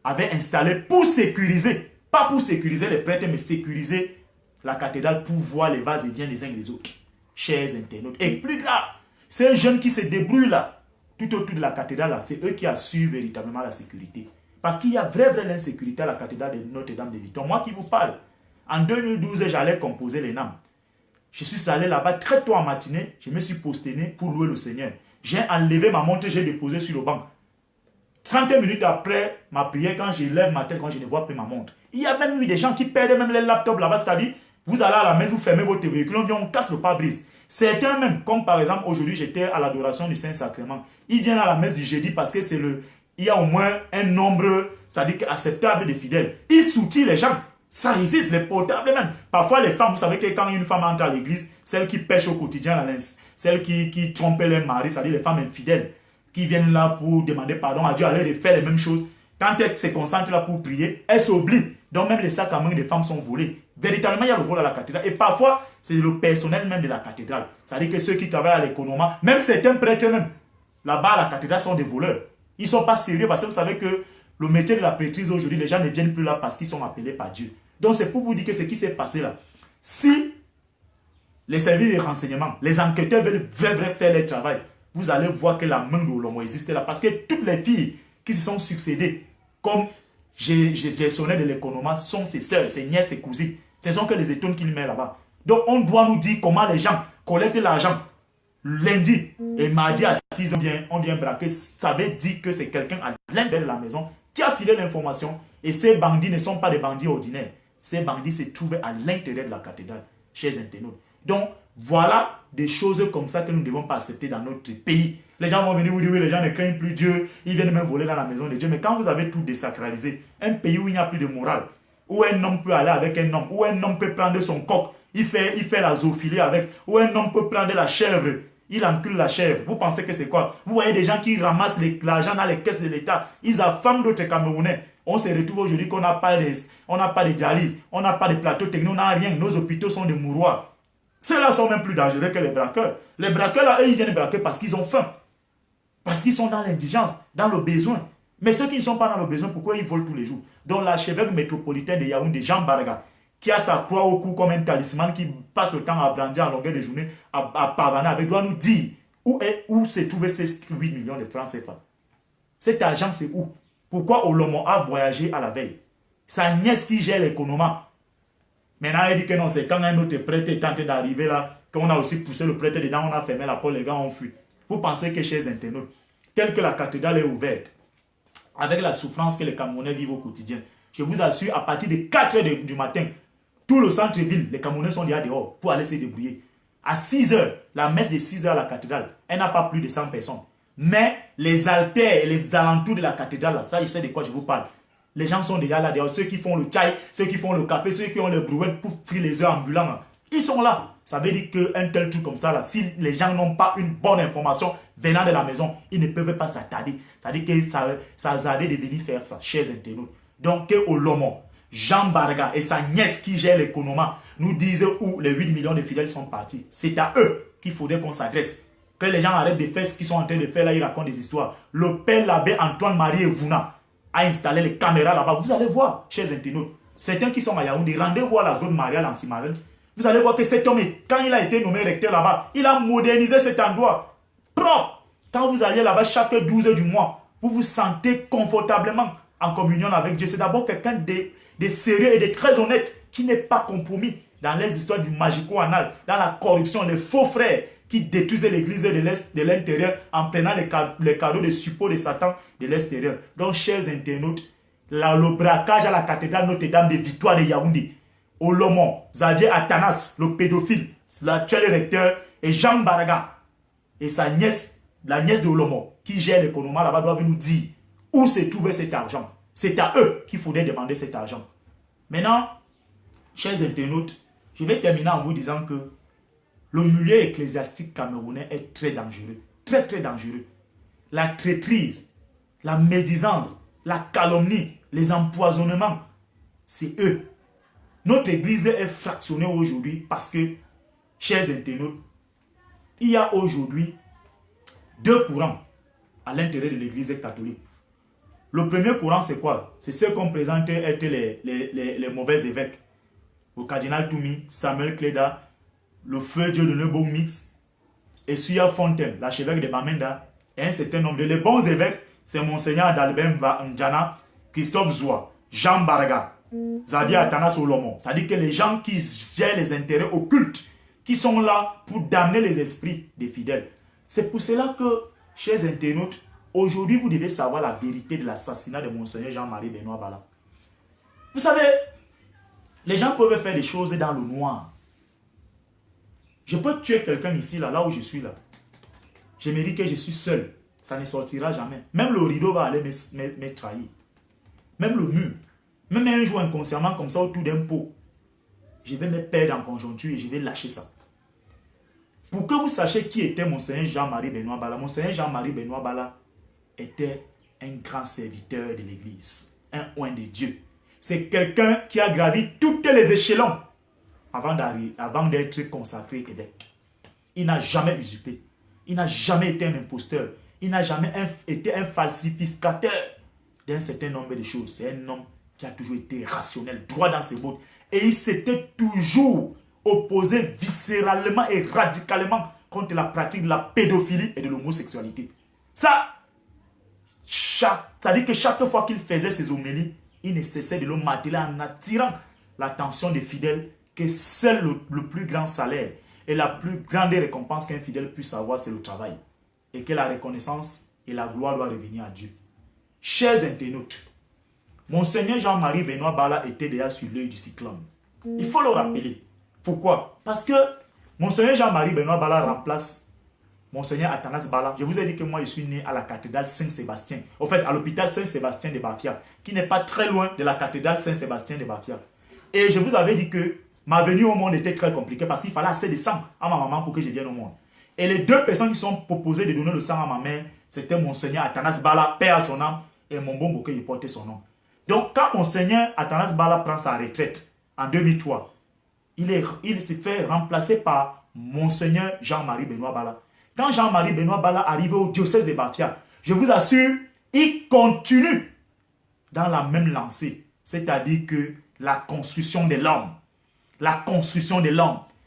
avait installé pour sécuriser, pas pour sécuriser les prêtres, mais sécuriser la cathédrale pour voir les vases et biens les uns et les autres. Chers internautes. Et plus grave, ces jeunes qui se débrouillent là, tout autour de la cathédrale, c'est eux qui assurent véritablement la sécurité. Parce qu'il y a vraie insécurité à la cathédrale de Notre-Dame des Victoires. Moi qui vous parle, en 2012, j'allais composer les NAM. Je suis allé là-bas très tôt en matinée, je me suis posterné pour louer le Seigneur. J'ai enlevé ma montre, j'ai déposé sur le banc. 30 minutes après ma prière, quand je lève ma tête, quand je ne vois plus ma montre. Il y a même eu des gens qui perdent même les laptops là-bas, c'est-à-dire, vous allez à la maison, vous fermez votre véhicule, on casse le pare-brise. Certains même, comme par exemple, aujourd'hui, j'étais à l'adoration du Saint-Sacrement. Ils viennent à la messe du jeudi parce que il y a au moins un nombre, c'est-à-dire acceptable de fidèles. Ils soutient les gens. Ça existe, les portables même. Parfois, les femmes, vous savez que quand une femme entre à l'église, celles qui pêchent au quotidien, celles qui trompent leur mari, c'est-à-dire les femmes infidèles, qui viennent là pour demander pardon à Dieu, aller faire les mêmes choses. Quand elles se concentrent là pour prier, elles s'oublient. Donc même les sacs à main des femmes sont volés. Véritablement, il y a le vol à la cathédrale. Et parfois, c'est le personnel même de la cathédrale. C'est-à-dire que ceux qui travaillent à l'économie, même certains prêtres même, là-bas à la cathédrale sont des voleurs. Ils ne sont pas sérieux parce que vous savez que le métier de la prêtrise aujourd'hui, les gens ne viennent plus là parce qu'ils sont appelés par Dieu. Donc c'est pour vous dire que ce qui s'est passé là, si les services de renseignement, les enquêteurs veulent vraiment faire leur travail, vous allez voir que la main de Olomo existe là. Parce que toutes les filles qui se sont succédées comme gestionnaires de l'économie sont ses soeurs, ses nièces, ses cousines. Ce sont que les étoiles qu'il met là-bas. Donc on doit nous dire comment les gens collectent l'argent. Lundi et mardi à 6 on vient braquer. Ça veut dire que c'est quelqu'un à l'intérieur de la maison qui a filé l'information. Et ces bandits ne sont pas des bandits ordinaires. Ces bandits se trouvent à l'intérieur de la cathédrale, chers internautes. Donc, voilà des choses comme ça que nous ne devons pas accepter dans notre pays. Les gens vont venir vous dire, oui, les gens ne craignent plus Dieu, ils viennent même voler dans la maison de Dieu. Mais quand vous avez tout désacralisé, un pays où il n'y a plus de morale, où un homme peut aller avec un homme, où un homme peut prendre son coq, il fait la zoophilie avec, où un homme peut prendre la chèvre, il encule la chèvre. Vous pensez que c'est quoi? Vous voyez des gens qui ramassent l'argent dans les caisses de l'État, ils affament d'autres Camerounais. On se retrouve aujourd'hui qu'on n'a pas de dialyse, on n'a pas de plateau technique, on n'a rien. Nos hôpitaux sont des mouroirs. Ceux-là sont même plus dangereux que les braqueurs. Les braqueurs, là, eux, ils viennent braquer parce qu'ils ont faim. Parce qu'ils sont dans l'indigence, dans le besoin. Mais ceux qui ne sont pas dans le besoin, pourquoi ils volent tous les jours? Donc l'archevêque métropolitain de Yaoundé, Jean Baraga, qui a sa croix au cou comme un talisman, qui passe le temps à brandir en longueur de journée, à pavaner avec, doit nous dire où se trouvaient ces 8 millions de francs CFA. Cet argent, c'est où? Pourquoi Olomo a voyagé à la veille? Sa nièce qui gère l'économie. Maintenant, elle dit que non, c'est quand un autre prêtre est tenté d'arriver là, qu'on a aussi poussé le prêtre dedans, on a fermé la porte, les gars ont fui. Vous pensez que, chers internautes, tel que la cathédrale est ouverte, avec la souffrance que les Camerounais vivent au quotidien, je vous assure, à partir de 4 h du matin, tout le centre-ville, les Camerounais sont déjà dehors pour aller se débrouiller. À 6 h, la messe de 6 h à la cathédrale, elle n'a pas plus de 100 personnes. Mais les altères et les alentours de la cathédrale, là, ça, je sais de quoi je vous parle. Les gens sont déjà là, ceux qui font le chai, ceux qui font le café, ceux qui ont les brouettes pour frire les œufs ambulants, là, ils sont là. Ça veut dire qu'un tel truc comme ça, là, si les gens n'ont pas une bonne information venant de la maison, ils ne peuvent pas s'attarder. Ça veut dire que ça hasardé de venir faire ça, chers internautes. Donc, que Olomo, Jean Baraga et sa nièce qui gère l'économie nous disent où les 8 millions de fidèles sont partis. C'est à eux qu'il faudrait qu'on s'adresse. Que les gens arrêtent de faire ce qu'ils sont en train de faire là, ils racontent des histoires. Le père l'abbé Antoine-Marie Evuna a installé les caméras là-bas. Vous allez voir, chers internautes. Certains qui sont à Yaoundé, rendez-vous à la grotte Maria Lancy-Marine. Vous allez voir que cet homme, quand il a été nommé recteur là-bas, il a modernisé cet endroit. Propre. Quand vous allez là-bas chaque 12 h du mois, vous vous sentez confortablement en communion avec Dieu. C'est d'abord quelqu'un de sérieux et de très honnête qui n'est pas compromis dans les histoires du magico-anal, dans la corruption, les faux frères qui détruisaient l'église de l'intérieur en prenant les cadeaux de support de Satan de l'extérieur. Donc, chers internautes, le braquage à la cathédrale Notre-Dame des Victoires de Yaoundé, Olomo, Xavier Atanas, le pédophile, l'actuel recteur, et Jean Baraga, et sa nièce, la nièce de Olomo, qui gère l'économie là-bas, doivent nous dire où se trouvait cet argent. C'est à eux qu'il faudrait demander cet argent. Maintenant, chers internautes, je vais terminer en vous disant que le milieu ecclésiastique camerounais est très dangereux. Très, très dangereux. La traîtrise, la médisance, la calomnie, les empoisonnements, c'est eux. Notre église est fractionnée aujourd'hui parce que, chers internautes, il y a aujourd'hui deux courants à l'intérieur de l'église catholique. Le premier courant, c'est quoi? C'est ceux qu'on présentait être les mauvais évêques. Le cardinal Toumi, Samuel Cléda, le feu Dieu de Nebo Mix, et Suya Fontaine, l'archevêque de Bamenda, et un certain nombre de les bons évêques, c'est Monseigneur Adalbert Ndjana, Christophe Zoua, Jean Baraga, Xavier Atana Solomon. C'est-à-dire que les gens qui gèrent les intérêts occultes, qui sont là pour damner les esprits des fidèles. C'est pour cela que, chers internautes, aujourd'hui, vous devez savoir la vérité de l'assassinat de Monseigneur Jean-Marie Benoît Bala. Vous savez, les gens peuvent faire des choses dans le noir. Je peux tuer quelqu'un ici, là où je suis là. Je me dis que je suis seul. Ça ne sortira jamais. Même le rideau va aller me trahir. Même le mur. Même un jour inconsciemment comme ça autour d'un pot. Je vais me perdre en conjoncture et je vais lâcher ça. Pour que vous sachiez qui était Monseigneur Jean-Marie Benoît Bala. Monseigneur Jean-Marie Benoît Bala était un grand serviteur de l'église. Un oint de Dieu. C'est quelqu'un qui a gravi tous les échelons avant d'être consacré évêque. Il n'a jamais usurpé. Il n'a jamais été un imposteur. Il n'a jamais été un falsificateur d'un certain nombre de choses. C'est un homme qui a toujours été rationnel, droit dans ses bottes. Et il s'était toujours opposé viscéralement et radicalement contre la pratique de la pédophilie et de l'homosexualité. Ça dit que chaque fois qu'il faisait ses homélies, il ne cessait de le marteler en attirant l'attention des fidèles que seul le plus grand salaire et la plus grande récompense qu'un fidèle puisse avoir, c'est le travail. Et que la reconnaissance et la gloire doivent revenir à Dieu. Chers internautes, Monseigneur Jean-Marie Benoît Bala était déjà sur l'œil du cyclone. Il faut le rappeler. Pourquoi? Parce que Monseigneur Jean-Marie Benoît Bala remplace Monseigneur Athanas Bala. Je vous ai dit que moi, je suis né à la cathédrale Saint-Sébastien. En fait, à l'hôpital Saint-Sébastien de Bafia, qui n'est pas très loin de la cathédrale Saint-Sébastien de Bafia. Et je vous avais dit que ma venue au monde était très compliquée parce qu'il fallait assez de sang à ma maman pour que je vienne au monde. Et les deux personnes qui sont proposées de donner le sang à ma mère, c'était Monseigneur Athanas Bala, père à son âme, et mon bon bouquet, il portait son nom. Donc, quand Monseigneur Athanas Bala prend sa retraite en 2003, il s'est fait remplacer par Monseigneur Jean-Marie Benoît Bala. Quand Jean-Marie Benoît Bala arrive au diocèse de Bafia, je vous assure, il continue dans la même lancée. C'est-à-dire que la construction de l'homme,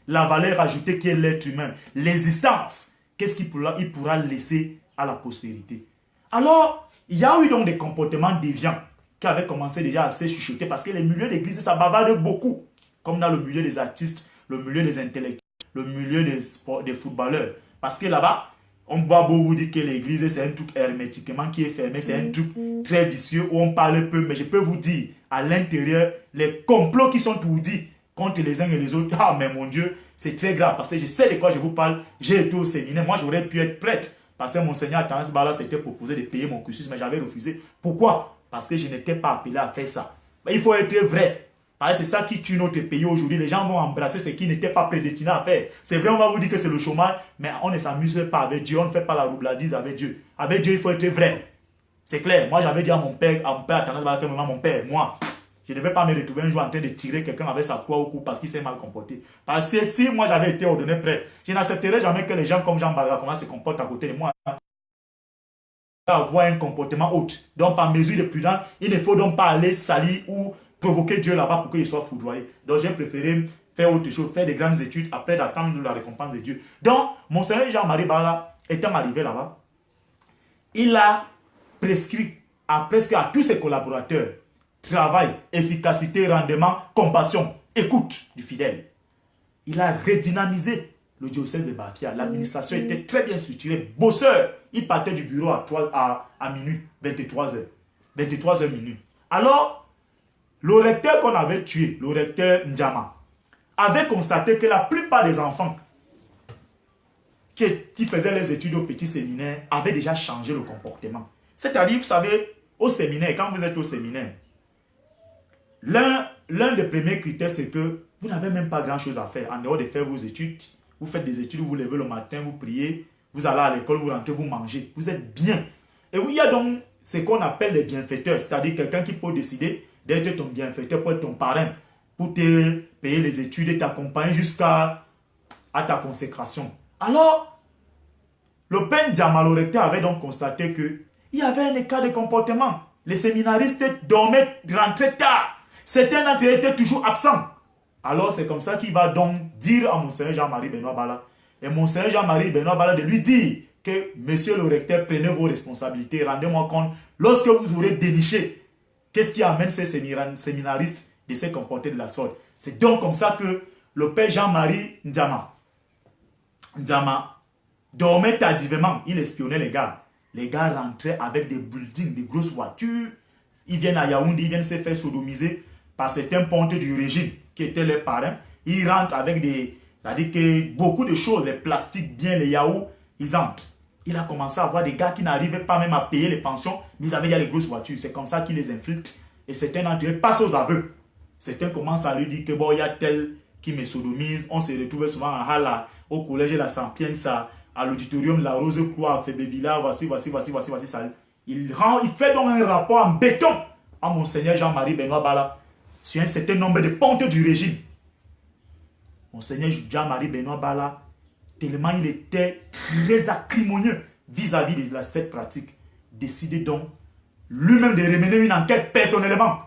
la valeur ajoutée qui est l'être humain, l'existence, qu'est-ce qu'il pourra laisser à la postérité. Alors, il y a eu donc des comportements déviants qui avaient commencé déjà à se chuchoter parce que les milieux d'église, ça bavarde beaucoup. Comme dans le milieu des artistes, le milieu des intellectuels, le milieu des footballeurs. Parce que là-bas, on va beaucoup dire que l'église, c'est un truc hermétiquement qui est fermé, c'est un truc très vicieux où on parle peu. Mais je peux vous dire, à l'intérieur, les complots qui sont tout dits contre les uns et les autres, ah mais mon Dieu, c'est très grave. Parce que je sais de quoi je vous parle, j'ai été au séminaire, moi j'aurais pu être prêtre. Parce que Monseigneur Athanas Bala s'était proposé de payer mon cursus, mais j'avais refusé. Pourquoi? Parce que je n'étais pas appelé à faire ça. Mais il faut être vrai. Parce que c'est ça qui tue notre pays aujourd'hui. Les gens vont embrasser ce qui n'était pas prédestiné à faire. C'est vrai, on va vous dire que c'est le chômage, mais on ne s'amuse pas avec Dieu. On ne fait pas la roubladise avec Dieu. Avec Dieu, il faut être vrai. C'est clair. Moi, j'avais dit à mon père Athanas Bala, mon père, moi, je ne vais pas me retrouver un jour en train de tirer quelqu'un avec sa croix au cou parce qu'il s'est mal comporté. Parce que si moi j'avais été ordonné prêtre, je n'accepterais jamais que les gens comme Jean Baraga comment se comportent à côté de moi. Avoir un comportement haute. Donc, par mesure de prudence, il ne faut donc pas aller salir ou provoquer Dieu là-bas pour qu'il soit foudroyé. Donc, j'ai préféré faire autre chose, faire des grandes études après d'attendre la récompense de Dieu. Donc, Monseigneur Jean-Marie Bala, étant arrivé là-bas, il a prescrit presque à tous ses collaborateurs travail, efficacité, rendement, compassion, écoute du fidèle. Il a redynamisé le diocèse de Bafia. L'administration était très bien structurée. Bosseur, il partait du bureau à minuit, 23h. 23h minuit. Alors, le recteur qu'on avait tué, le recteur Ndjama, avait constaté que la plupart des enfants qui faisaient les études au petit séminaire avaient déjà changé le comportement. C'est-à-dire, vous savez, au séminaire, quand vous êtes au séminaire, l'un des premiers critères, c'est que vous n'avez même pas grand-chose à faire. En dehors de faire vos études, vous faites des études, vous vous levez le matin, vous priez, vous allez à l'école, vous rentrez, vous mangez. Vous êtes bien. Et oui, il y a donc ce qu'on appelle les bienfaiteurs, c'est-à-dire quelqu'un qui peut décider d'être ton bienfaiteur, pour être ton parrain, pour te payer les études et t'accompagner jusqu'à ta consécration. Alors, le père Ndiama, le recteur, avait donc constaté qu'il y avait un écart de comportement. Les séminaristes dormaient, rentraient tard. Certains d'entre eux étaient toujours absents. Alors, c'est comme ça qu'il va donc dire à Monseigneur Jean-Marie Benoît Bala. Et Monseigneur Jean-Marie Benoît Bala de lui dire que, monsieur le recteur, prenez vos responsabilités, rendez-moi compte, lorsque vous aurez déniché, qu'est-ce qui amène ces séminaristes de se comporter de la sorte. C'est donc comme ça que le père Jean-Marie Ndiama dormait tardivement. Il espionnait les gars. Les gars rentraient avec des buildings, des grosses voitures. Ils viennent à Yaoundé, ils viennent se faire sodomiser par certains pontes du régime qui étaient leurs parrains. Ils rentrent avec des... C'est-à-dire que beaucoup de choses, les plastiques, bien les yaourts, ils entrent. Il a commencé à voir des gars qui n'arrivaient pas même à payer les pensions, mais ils avaient déjà les grosses voitures. C'est comme ça qu'il les infiltre. Et certains d'entre eux passent aux aveux. Certains commencent à lui dire que bon, il y a tel qui me sodomise. On se retrouvait souvent à Hala, au collège de la Saint-Pierre, à l'auditorium de la Rose-Croix, à Fébévilla, voici ça. Il fait donc un rapport en béton à Monseigneur Jean-Marie Benoît Bala sur un certain nombre de pontes du régime. Monseigneur Jean-Marie Benoît Bala, tellement il était très acrimonieux vis-à-vis de cette pratique, décidé donc lui-même de remener une enquête personnellement.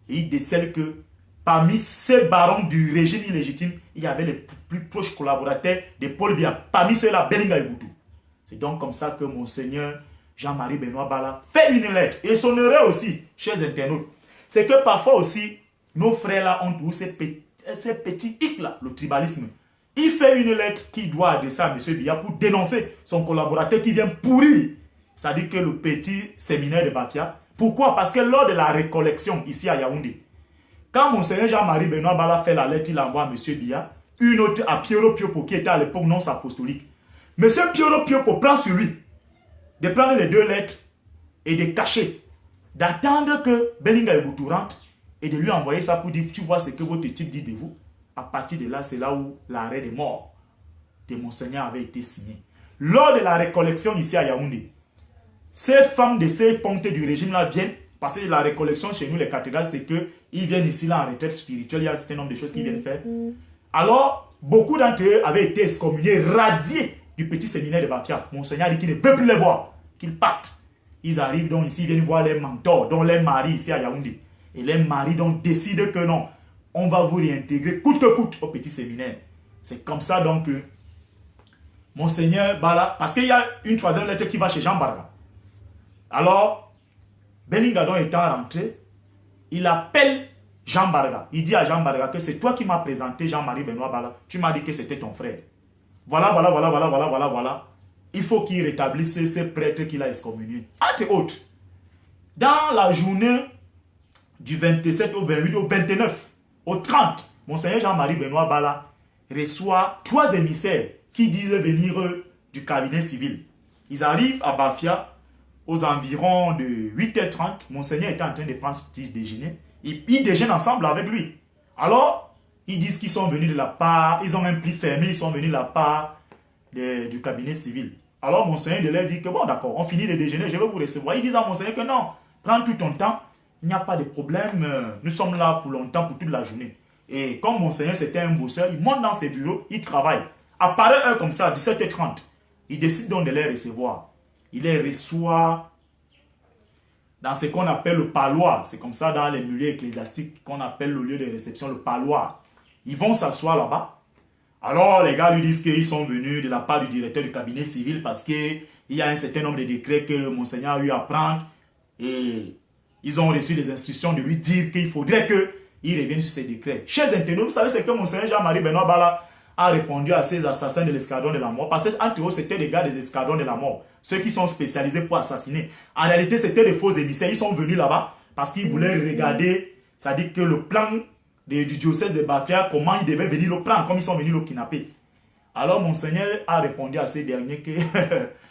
Et il décèle que parmi ces barons du régime illégitime, il y avait les plus proches collaborateurs de Paul Biya. Parmi ceux-là, Belinga Eboutou. C'est donc comme ça que Monseigneur Jean-Marie Benoît Bala fait une lettre. Et son erreur aussi, chers internautes, c'est que parfois aussi, nos frères-là ont tous ces petits hic-là, le tribalisme. Il fait une lettre qu'il doit adresser à M. Biya pour dénoncer son collaborateur qui vient pourrir. C'est-à-dire que le petit séminaire de Bafia. Pourquoi? Parce que lors de la récollection ici à Yaoundé, quand Monseigneur Jean-Marie Benoît Bala fait la lettre, il envoie à M. Biya, une autre à Piero Piopo qui était à l'époque non apostolique. M. Piero Piopo prend sur lui de prendre les deux lettres et de cacher, d'attendre que Belinga Eboutou rentre et de lui envoyer ça pour dire, tu vois ce que votre type dit de vous. À partir de là, c'est là où l'arrêt des morts de Monseigneur avait été signé. Lors de la récollection ici à Yaoundé, ces femmes de ces pontes du régime-là viennent, parce que la récollection chez nous, les cathédrales, c'est qu'ils viennent ici là en retraite spirituelle, il y a un certain nombre de choses qu'ils viennent faire. Alors, beaucoup d'entre eux avaient été excommuniés, radiés du petit séminaire de Bafia. Monseigneur dit qu'il ne veut plus les voir, qu'ils partent. Ils arrivent donc ici, ils viennent voir les mentors, dont les maris ici à Yaoundé. Et les maris donc décident que non, on va vous réintégrer coûte que coûte au petit séminaire. C'est comme ça donc que Monseigneur Bala, parce qu'il y a une troisième lettre qui va chez Jean Barga. Alors, Belingadon étant rentré, il appelle Jean Barga. Il dit à Jean Barga que c'est toi qui m'as présenté Jean-Marie Benoît Bala. Tu m'as dit que c'était ton frère. Voilà. Il faut qu'il rétablisse ces prêtres qu'il a excommuniés. Entre autres, dans la journée du 27 au 28 au 29, au 30, Monseigneur Jean-Marie Benoît Bala reçoit 3 émissaires qui disent venir du cabinet civil. Ils arrivent à Bafia aux environs de 8h30. Monseigneur était en train de prendre ce petit déjeuner. Ils déjeunent ensemble avec lui. Alors, ils disent qu'ils sont venus de la part, ils ont un pli fermé, ils sont venus de la part du cabinet civil. Alors, Monseigneur de leur dit que bon, d'accord, on finit le déjeuner, je vais vous recevoir. Ils disent à Monseigneur que non, prends tout ton temps, il n'y a pas de problème, nous sommes là pour longtemps, pour toute la journée. Et comme Monseigneur c'était un bosseur, il monte dans ses bureaux, il travaille. À pareille heure comme ça, à 17h30, il décide donc de les recevoir. Il les reçoit dans ce qu'on appelle le parloir. C'est comme ça dans les milieux ecclésiastiques qu'on appelle le lieu de réception, le parloir. Ils vont s'asseoir là-bas. Alors les gars lui disent qu'ils sont venus de la part du directeur du cabinet civil parce qu'il y a un certain nombre de décrets que le Monseigneur a eu à prendre. Et ils ont reçu des instructions de lui dire qu'il faudrait qu'il revienne sur ces décrets. Chers internautes, vous savez ce que Monseigneur Jean-Marie Benoît Bala a répondu à ces assassins de l'escadron de la mort. Parce qu'entre eux, c'était des gars des escadrons de la mort. Ceux qui sont spécialisés pour assassiner. En réalité, c'était des faux émissaires. Ils sont venus là-bas parce qu'ils voulaient regarder, c'est-à-dire que le plan du diocèse de Bafia, comment ils devaient venir le prendre, comme ils sont venus le kidnapper. Alors, Monseigneur a répondu à ces derniers que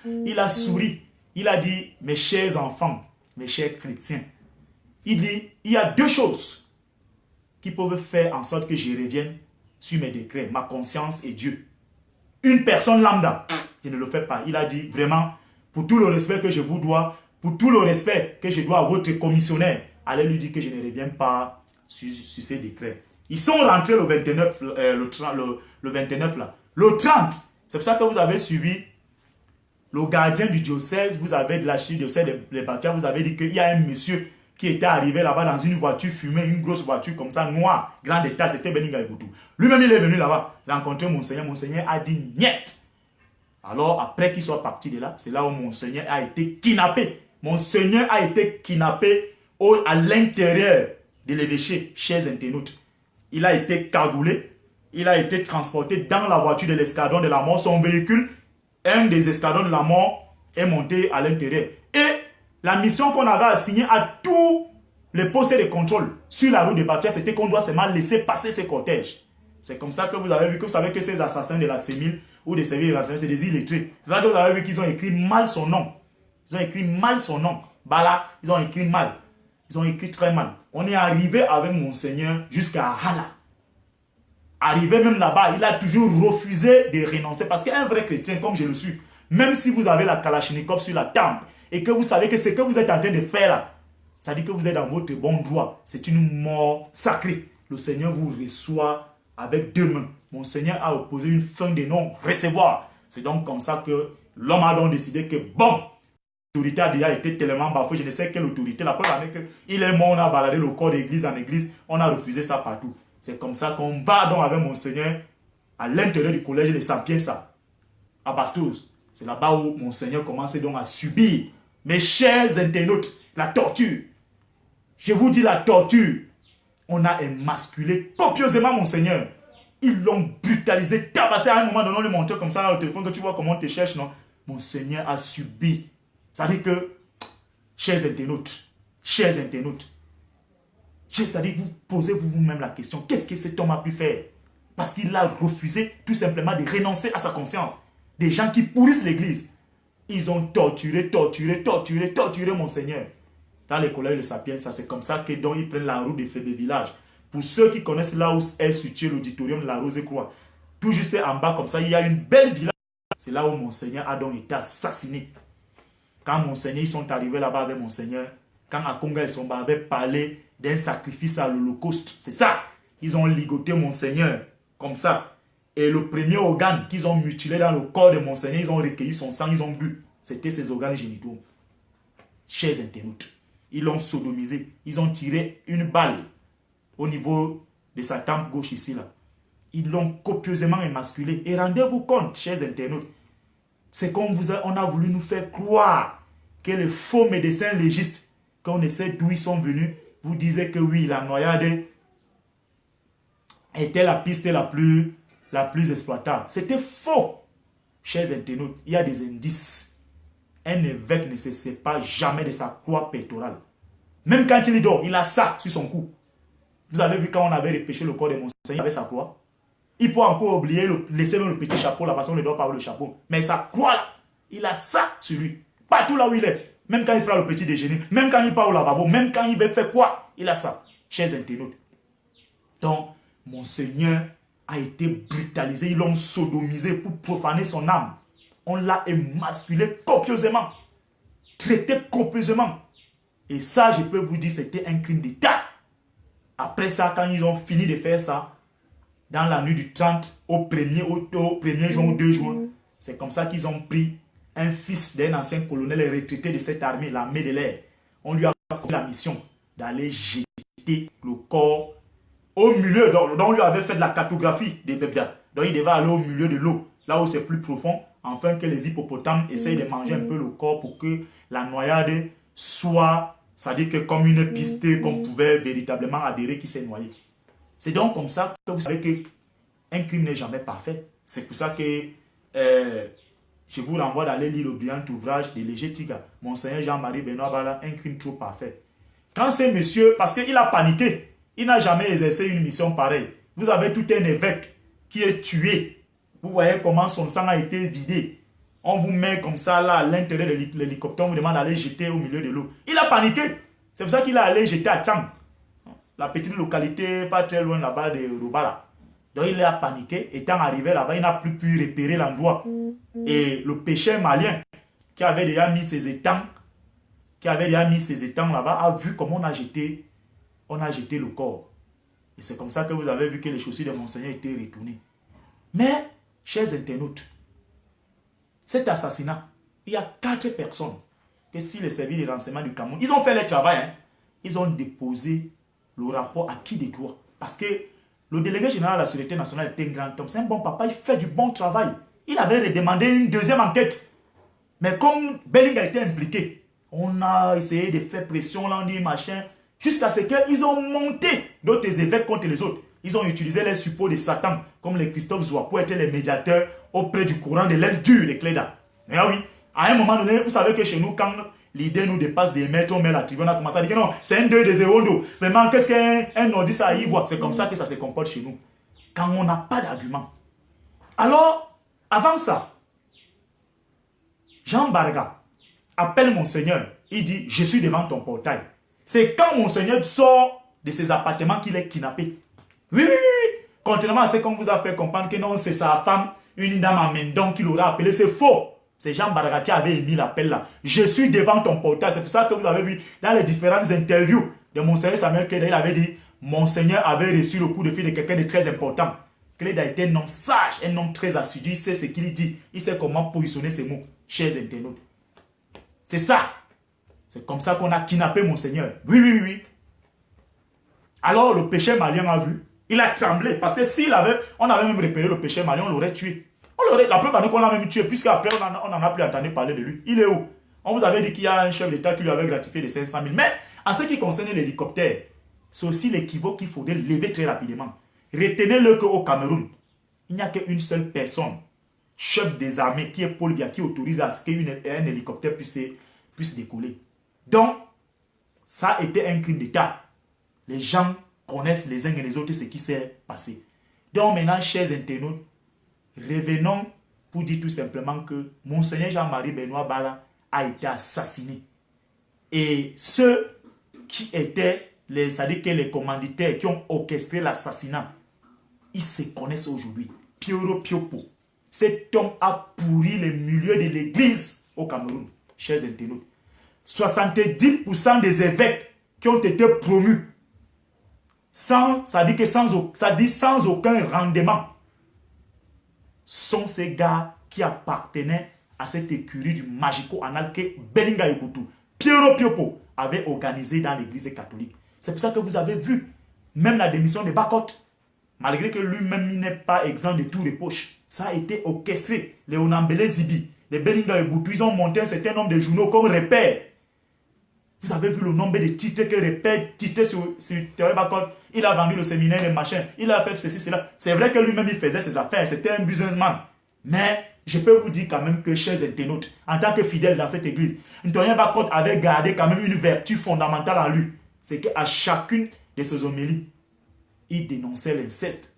il a souri. Il a dit, mes chers enfants, mes chers chrétiens, il dit, il y a deux choses qui peuvent faire en sorte que je revienne sur mes décrets, ma conscience et Dieu. Une personne lambda, je ne le fais pas. Il a dit vraiment, pour tout le respect que je vous dois, pour tout le respect que je dois à votre commissionnaire, allez lui dire que je ne reviens pas sur ces décrets. Ils sont rentrés le 29, le 29 là. Le 30, c'est pour ça que vous avez suivi le gardien du diocèse, vous avez de l'archidiocèse de Bafia, vous avez dit qu'il y a un monsieur qui était arrivé là-bas dans une voiture fumée, une grosse voiture comme ça, noire, grande état, c'était Beninga Eboutou. Lui-même, il est venu là-bas, rencontrer Monseigneur. Monseigneur a dit niet. Alors, après qu'il soit parti de là, c'est là où Monseigneur a été kidnappé. Monseigneur a été kidnappé à l'intérieur de l'évêché, chers internautes. Il a été cagoulé, il a été transporté dans la voiture de l'escadron de la mort. Son véhicule, un des escadrons de la mort, est monté à l'intérieur. Et la mission qu'on avait assignée à tous les postes de contrôle sur la route de Bafia, c'était qu'on doit seulement laisser passer ces cortèges. C'est comme ça que vous avez vu, que vous savez que ces assassins de la CEMIL ou des services de la CEMIL, c'est des illettrés. C'est ça que vous avez vu qu'ils ont écrit mal son nom. Ils ont écrit mal son nom. Bala, ils ont écrit mal. Ils ont écrit très mal. On est arrivé avec Monseigneur jusqu'à Hala. Arrivé même là-bas, il a toujours refusé de renoncer. Parce qu'un vrai chrétien, comme je le suis, même si vous avez la Kalachnikov sur la tempe, et que vous savez que ce que vous êtes en train de faire là, ça dit que vous êtes dans votre bon droit. C'est une mort sacrée. Le Seigneur vous reçoit avec deux mains. Monseigneur a opposé une fin de non-recevoir. C'est donc comme ça que l'homme a donc décidé que bon, l'autorité a déjà été tellement bafouée. Je ne sais quelle autorité. La preuve est qu'il est mort, on a baladé le corps d'église en église. On a refusé ça partout. C'est comme ça qu'on va donc avec Monseigneur à l'intérieur du collège de Saint-Pierre, à Bastos. C'est là-bas où Monseigneur commence donc à subir, mes chers internautes, la torture. Je vous dis la torture. On a émasculé copieusement Monseigneur. Ils l'ont brutalisé, tabassé. À un moment donné, on lui montrait comme ça au téléphone que tu vois comment on te cherche, non? Monseigneur a subi. Ça veut dire que, chers internautes, c'est-à-dire vous posez vous-même la question, qu'est-ce que cet homme a pu faire? Parce qu'il a refusé tout simplement de renoncer à sa conscience. Des gens qui pourrissent l'église. Ils ont torturé Monseigneur. Dans les collèges de Sapiens, ça c'est comme ça que donc ils prennent la route des faits des villages. Pour ceux qui connaissent là où est situé l'auditorium de la Rose-Croix, tout juste en bas comme ça, il y a une belle village. C'est là où Monseigneur a donc été assassiné. Quand Monseigneur, ils sont arrivés là-bas avec Monseigneur, quand Akonga et Somba avaient parlé d'un sacrifice à l'Holocauste, c'est ça. Ils ont ligoté Monseigneur, comme ça. Et le premier organe qu'ils ont mutilé dans le corps de Monseigneur, ils ont recueilli son sang, ils ont bu. C'était ses organes génitaux. Chers internautes, ils l'ont sodomisé. Ils ont tiré une balle au niveau de sa tempe gauche ici, là. Ils l'ont copieusement émasculé. Et rendez-vous compte, chers internautes, c'est qu'on on a voulu nous faire croire que les faux médecins légistes, quand on essaie d'où ils sont venus, vous disiez que oui, la noyade était la piste la plus exploitable. C'était faux. Chers internautes, il y a des indices. Un évêque ne se sépare jamais de sa croix pectorale. Même quand il dort, il a ça sur son cou. Vous avez vu quand on avait repêché le corps de Monseigneur avec sa croix. Il peut encore oublier, laisser le petit chapeau là, parce qu'on ne dort pas avec le chapeau. Mais sa croix là, il a ça sur lui. Partout là où il est. Même quand il prend le petit déjeuner, même quand il part au lavabo, même quand il veut faire quoi, il a ça. Chers internautes. Donc, Monseigneur a été brutalisé. Ils l'ont sodomisé pour profaner son âme. On l'a émasculé copieusement. Traité copieusement. Et ça, je peux vous dire, c'était un crime d'État. Après ça, quand ils ont fini de faire ça, dans la nuit du 30 au 1er juin ou 2 juin, c'est comme ça qu'ils ont pris un fils d'un ancien colonel retraité de cette armée, l'armée de l'air. On lui a confié la mission d'aller jeter le corps au milieu. Donc on lui avait fait de la cartographie des bébés. Donc il devait aller au milieu de l'eau, là où c'est plus profond, afin que les hippopotames essayent de manger un peu le corps pour que la noyade soit, c'est-à-dire que comme une piste qu'on pouvait véritablement adhérer qui s'est noyé. C'est donc comme ça que vous savez qu'un crime n'est jamais parfait. C'est pour ça que je vous renvoie d'aller lire le brillant ouvrage de Léger Tiga, Monseigneur Jean-Marie Benoît Bala, un crime trop parfait. Quand c'est monsieur, parce qu'il a paniqué, il n'a jamais exercé une mission pareille. Vous avez tout un évêque qui est tué. Vous voyez comment son sang a été vidé. On vous met comme ça là à l'intérieur de l'hélicoptère, on vous demande d'aller jeter au milieu de l'eau. Il a paniqué. C'est pour ça qu'il est allé jeter à Tchang. La petite localité pas très loin là-bas de Rubala. Donc il a paniqué. Étant arrivé là-bas, il n'a plus pu repérer l'endroit. Et le pêcheur malien qui avait déjà mis ses étangs, là-bas, a vu comment on a jeté le corps. Et c'est comme ça que vous avez vu que les chaussures de Monseigneur étaient retournées. Mais, chers internautes, cet assassinat, il y a 4 personnes que si les services de renseignement du Cameroun, ils ont fait leur travail, hein, ils ont déposé le rapport à qui des droits. Parce que le délégué général de la Sûreté nationale était un grand homme. C'est un bon papa, il fait du bon travail. Il avait redemandé une deuxième enquête. Mais comme Belling a été impliqué, on a essayé de faire pression, là, on dit machin, jusqu'à ce qu'ils ont monté d'autres évêques contre les autres. Ils ont utilisé les suppôts de Satan, comme les Christophe Zoua, pour être les médiateurs auprès du courant de l'aile dure de Cléda. Et ah oui, à un moment donné, vous savez que chez nous, quand l'idée nous dépasse des mètres, on met la tribune, on a commencé à dire que non, c'est un 2 de 0. Vraiment, qu'est-ce qu'un nordiste à y voir? C'est comme ça que ça se comporte chez nous. Quand on n'a pas d'argument. Alors, avant ça, Jean Barga appelle Monseigneur. Il dit, je suis devant ton portail. C'est quand Monseigneur sort de ses appartements qu'il est kidnappé. Oui, oui, oui. Contrairement à ce qu'on vous a fait comprendre que non, c'est sa femme, une dame en Mendon qui l'aura appelé. C'est faux. C'est Jean Barga qui avait émis l'appel là. Je suis devant ton portail. C'est pour ça que vous avez vu dans les différentes interviews de Monseigneur Samuel Cléda, il avait dit, Monseigneur avait reçu le coup de fil de quelqu'un de très important. Cléda était un homme sage, un homme très assidu. Il sait ce qu'il dit. Il sait comment positionner ses mots. Chers internautes. C'est ça. C'est comme ça qu'on a kidnappé Monseigneur. Oui, oui, oui, oui. Alors le péché malien a vu. Il a tremblé. Parce que s'il avait, on avait même repéré le péché malien, on l'aurait tué. La plupart nous qu'on l'a même tué, puisqu'après on n'en a plus entendu parler de lui. Il est où? On vous avait dit qu'il y a un chef d'État qui lui avait gratifié de 500 000. Mais en ce qui concerne l'hélicoptère, c'est aussi l'équivoque qu'il faudrait lever très rapidement. Retenez-le qu'au Cameroun, il n'y a qu'une seule personne, chef des armées, qui est Paul Biya, qui autorise à ce qu'un hélicoptère puisse décoller. Donc, ça a été un crime d'État. Les gens connaissent les uns et les autres ce qui s'est passé. Donc maintenant, chers internautes, revenons pour dire tout simplement que Monseigneur Jean-Marie Benoît Bala a été assassiné. Et ceux qui étaient, c'est-à-dire que les commanditaires qui ont orchestré l'assassinat, ils se connaissent aujourd'hui. Pioro Piopo. Cet homme a pourri le milieu de l'église au Cameroun, chers internautes. 70% des évêques qui ont été promus, sans aucun rendement, sont ces gars qui appartenaient à cette écurie du magico-anal que Belinga Eboutou, Piero Piopo, avait organisé dans l'église catholique. C'est pour ça que vous avez vu, même la démission de Bakot, malgré que lui-même n'est pas exempt de tous les poches, ça a été orchestré. Les Onambele Zibi, les Belinga Eboutou, ils ont monté un certain nombre de journaux comme Repère. Vous avez vu le nombre de titres que Repère titait sur Thierry Bakot. Il a vendu le séminaire et machin. Il a fait ceci, cela. C'est vrai que lui-même, il faisait ses affaires. C'était un businessman. Mais je peux vous dire quand même que, chers internautes, en tant que fidèle dans cette église, Thierry Bakot avait gardé quand même une vertu fondamentale en lui. C'est qu'à chacune de ses homélies, il dénonçait l'inceste,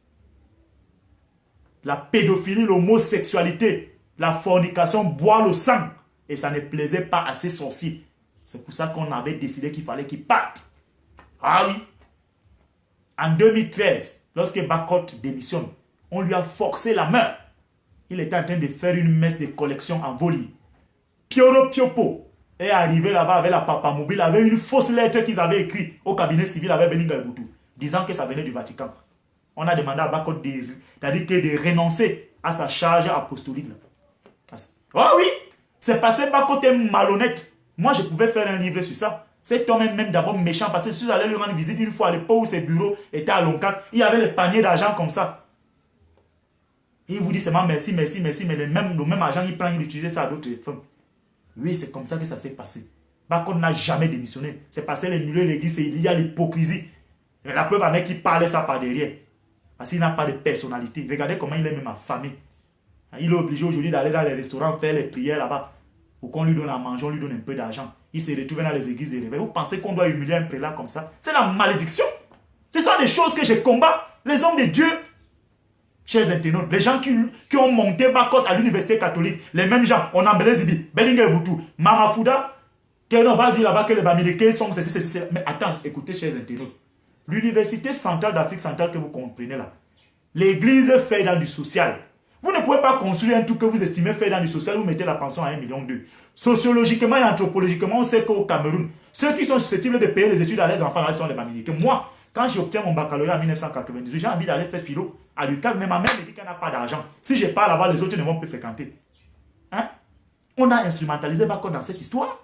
la pédophilie, l'homosexualité, la fornication, boire le sang. Et ça ne plaisait pas à ses sorciers. C'est pour ça qu'on avait décidé qu'il fallait qu'il parte. Ah oui. En 2013, lorsque Bakot démissionne, on lui a forcé la main. Il était en train de faire une messe de collection en volie. Pioro Piopo est arrivé là-bas avec la papa mobile, avec une fausse lettre qu'ils avaient écrite au cabinet civil avec Belinga Eboutou, disant que ça venait du Vatican. On a demandé à Bakot de renoncer à sa charge apostolique. Oh oui, c'est passé Bakot est malhonnête. Moi, je pouvais faire un livre sur ça. Cet homme est même d'abord méchant parce que si j'allais lui rendre visite une fois à l'époque où ses bureaux étaient à Loncat, il y avait les paniers d'argent comme ça. Et il vous dit seulement merci, merci, merci, mais le même argent, il prend, il utilise ça à d'autres femmes. Oui, c'est comme ça que ça s'est passé. Bakot n'a jamais démissionné. C'est passé les milieux de l'église et il y a l'hypocrisie. Et la preuve en est qu'il parlait ça par derrière. Parce qu'il n'a pas de personnalité. Regardez comment il est même affamé. Il est obligé aujourd'hui d'aller dans les restaurants faire les prières là-bas. Pour qu'on lui donne à manger, on lui donne un peu d'argent. Il se retrouve dans les églises de réveil. Vous pensez qu'on doit humilier un prélat comme ça? C'est la malédiction. Ce sont des choses que je combats. Les hommes de Dieu, chers internautes, les gens qui ont monté Bakot à l'université catholique, les mêmes gens, on a Zibi, Bellingue Boutou, Mamafouda, on va dire là-bas que les Bamileke sont ceci. Mais attends, écoutez, chers internautes, l'université centrale d'Afrique centrale que vous comprenez là, l'église fait dans du social. Vous ne pouvez pas construire un truc que vous estimez faire dans du social, vous mettez la pension à 1,2 million. Sociologiquement et anthropologiquement, on sait qu'au Cameroun, ceux qui sont susceptibles de payer les études à leurs enfants, là, sont les Bamileke. Moi, quand j'obtiens mon baccalauréat en 1998, j'ai envie d'aller faire philo à l'UQAM, mais ma mère me dit qu'elle n'a pas d'argent. Si je pars là-bas, les autres ne vont plus fréquenter. Hein? On a instrumentalisé Bakot dans cette histoire.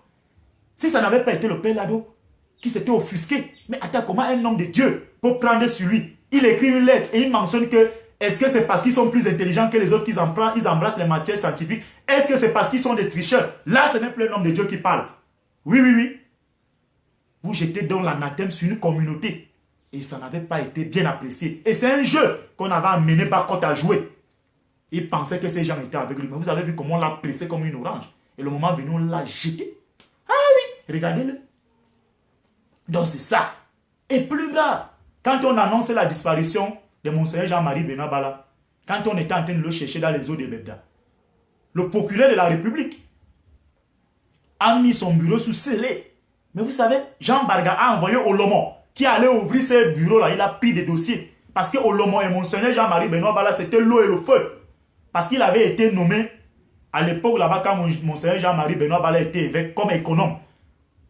Si ça n'avait pas été le père Lado qui s'était offusqué, mais attends, comment un homme de Dieu peut prendre sur lui? Il écrit une lettre et il mentionne que est-ce que c'est parce qu'ils sont plus intelligents que les autres qu'ils embrassent les matières scientifiques? Est-ce que c'est parce qu'ils sont des tricheurs? Là, ce n'est plus un homme de Dieu qui parle. Oui. Vous jetez donc l'anathème sur une communauté. Et ça n'avait pas été bien apprécié. Et c'est un jeu qu'on avait amené Bakot à jouer. Il pensait que ces gens étaient avec lui. Mais vous avez vu comment on l'a pressé comme une orange. Et le moment venu, on l'a jeté. Ah oui, regardez-le. Donc c'est ça. Et plus grave, quand on annonçait la disparition de Monseigneur Jean-Marie Benoît Bala, quand on était en train de le chercher dans les eaux de Bebda, le procureur de la République a mis son bureau sous scellé. Mais vous savez, Jean Barga a envoyé Olomo, qui allait ouvrir ses bureaux là, il a pris des dossiers. Parce que Olomo et Monseigneur Jean-Marie Benoît Bala, c'était l'eau et le feu. Parce qu'il avait été nommé à l'époque là-bas, quand Monseigneur Jean-Marie Benoît Bala était évêque comme économe.